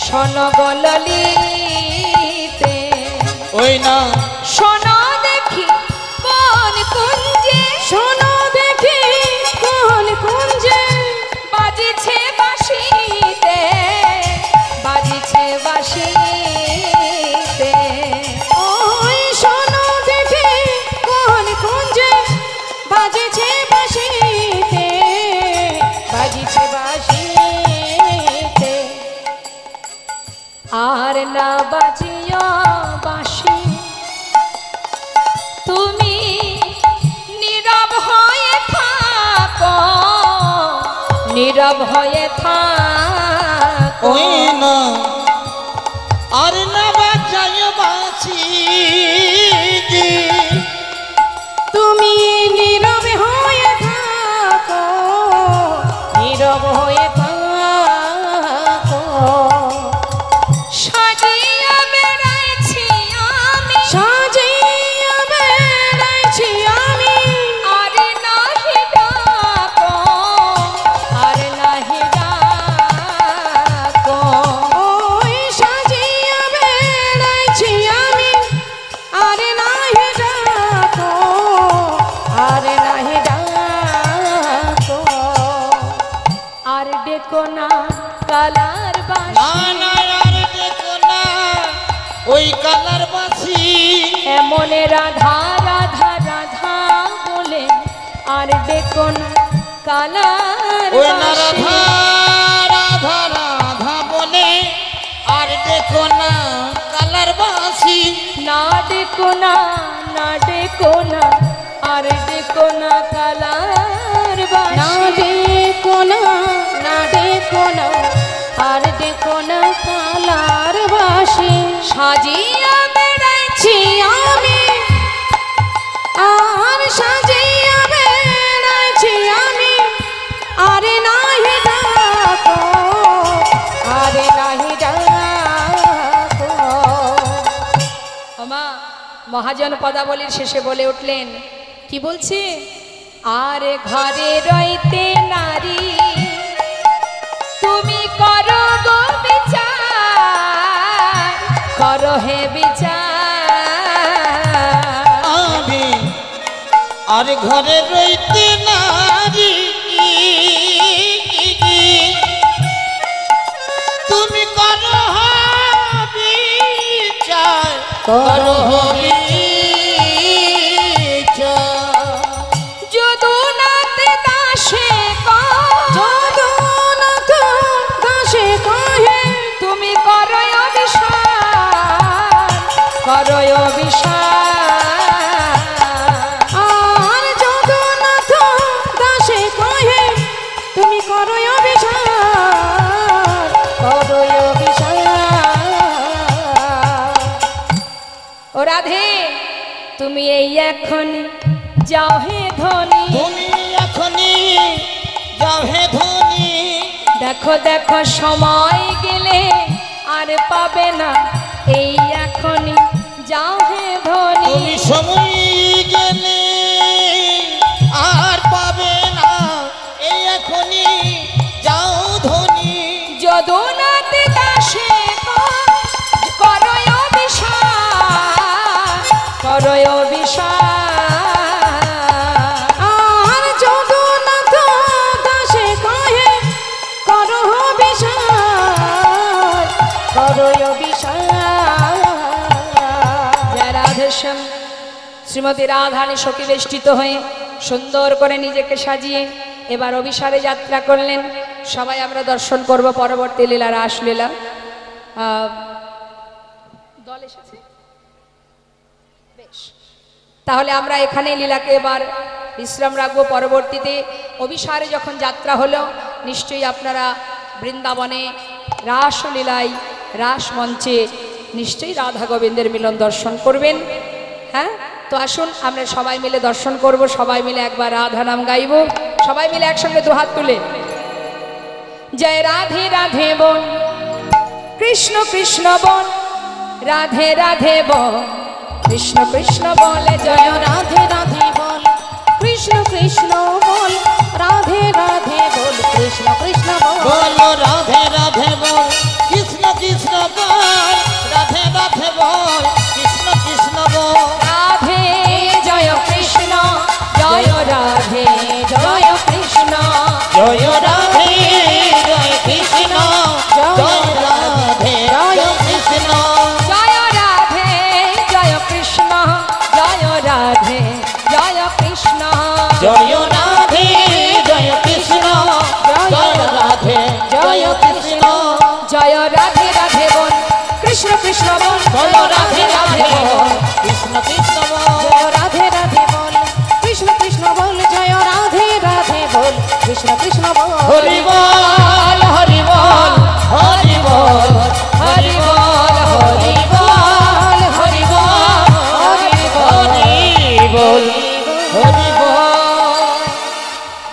শোন গো ললিতে। ওই না শোনো দেখি কোন কুঞ্জে, শোনো দেখি কোন কুঞ্জে বাজিছে বাঁশিতে, বাজিছে বাঁশিতে। ওই শোনো দেখি কোন কুঞ্জে বাজেছে বাঁশিতে, বাজিছে বাঁশিতে। আর না বাজিও বাঁশি, তুমি নীরব হয়ে থাকো, নীরব হয়ে থাকো। ওই না আর না বাজায় বাঁশি, তুমি নীরব হয়ে থাকো, নীরব হয়ে থাকো। সাজিয়া বেড়াইছি আমি, সাজিয়া বেড়াইছি আমি, আর নাহি ডাকো, আর নাহি ডাকো। ওই সাজিয়া বেড়াইছি আমি, আর নাহি ডাকো, আর নাহি ডাকো। আর ডেকো না কালার না বাঁশি, না আর দেখো না ওই কালার বাঁশি। এমনে রাধা রাধা রাধা বলে, আর ডেকো না কালার ওই না বাঁশি। রাধা রাধা রাধা বলে, আর দেখো না কালার বাঁশি। না ডেকো না, না ডেকো না, আর ডেকো না কালার না বাঁশি। দেখো না, না দেখো না, আর দেখো না কালার বাঁশি। সাজিয়া বেড়াইছি আমি, আর সাজিয়া বেড়াইছি আমি, আরে নাহি ডাকো, আরে নাহি ডাকো। ওমা, মহাজন পদাবলীর শেষে বলে উঠলেন, কি বলছে? আর ঘরে রইতে নারী, তুমি করো গো বিচার, করো হে বিচার। আমি আর ঘরে রইতে না করো বিচার। যদুনাথ দাসে যদুনাথ দাসে কহে তুমি করো অভিশাপ, করো অভিশাপ। আর যদুনাথ দাসে কহে তুমি করো অভিশাপ, করো অভিশাপ। ও রাধে তুমি এই এখন যাও হে ধনী, তুমি এখনই যাও হে ধনী। দেখো দেখো সময় গেলে আর পাবে না, এই এখনই যাও হে ধনী। তুমি সময় গেলে আর পাবে না, এই এখনই যাও ধনী। যদুনাথ দাসে করো অভিশাপ, করো অভিশাপ। আর যদুনাথ দাসে কহে করো অভিশাপ, করো অভিশাপ। জয় রাধেশ্যাম। শ্রীমতী রাধারানী সখী বেষ্টিত হয়ে সুন্দর করে নিজেকে সাজিয়ে এবার অভিসারে যাত্রা করলেন। সবাই আমরা দর্শন করব পরবর্তী লীলা, রাসলীলা। দল এসেছে বেশ, তাহলে আমরা এখানে লীলাকে এবার বিশ্রাম রাখবো। পরবর্তীতে অভিসারে যখন যাত্রা হলো, নিশ্চয়ই আপনারা বৃন্দাবনে রাসলীলায় রাস মঞ্চে নিশ্চয়ই রাধা গোবিন্দের মিলন দর্শন করবেন। হ্যাঁ, তো আসুন আমরা সবাই মিলে দর্শন করব, সবাই মিলে একবার রাধা নাম গাইব, সবাই মিলে একসঙ্গে দুহাত তুলে। জয় রাধে রাধে বল, কৃষ্ণ কৃষ্ণ বল, রাধে রাধে বল, কৃষ্ণ কৃষ্ণ বলে জয় রাধে রাধে বল, কৃষ্ণ কৃষ্ণ বল, রাধে রাধে বল, কৃষ্ণ কৃষ্ণ বল। বলো রাধে রাধে বল, কৃষ্ণ কৃষ্ণ বল, রাধে রাধে বল, কৃষ্ণ কৃষ্ণ বল। রাধে জয় কৃষ্ণ, জয় রাধে জয় কৃষ্ণ, জয় রাধে জয় কৃষ্ণ, জয় রাধে জয় কৃষ্ণ। জয় রাধে জয় কৃষ্ণ, জয় রাধে জয় কৃষ্ণ, জয় রাধে জয় কৃষ্ণ, জয় রাধে জয় কৃষ্ণ। জয় রাধে রাধে বল, কৃষ্ণ কৃষ্ণ বল, বলো রাধে রাধে বল, কৃষ্ণ কৃষ্ণ বল। জয় রাধে রাধে বল, কৃষ্ণ কৃষ্ণ বল, জয় রাধে রাধে বল, কৃষ্ণ কৃষ্ণ বল। হরি বল হরি বল হরি বল হরি বল হরি বল হরি বল হরি বল হরি বল।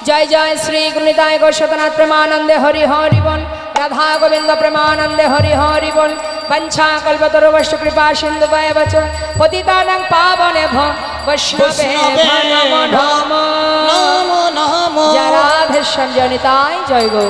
জয় জয় শ্রী গুণিতায় গোস্বতনাথ প্রেমানন্দে হরি হরি বল, রাধা গোবিন্দ প্রেমানন্দে হরি হরি বল। वंशा कल्पतरुवश्च कृपा सिन्धुभ्येव च पतितानां पावनेभ्यो वैष्णवेभ्यो नमो नमः। नमो नमो। जय राधेश्याम जय निताय जय गौ।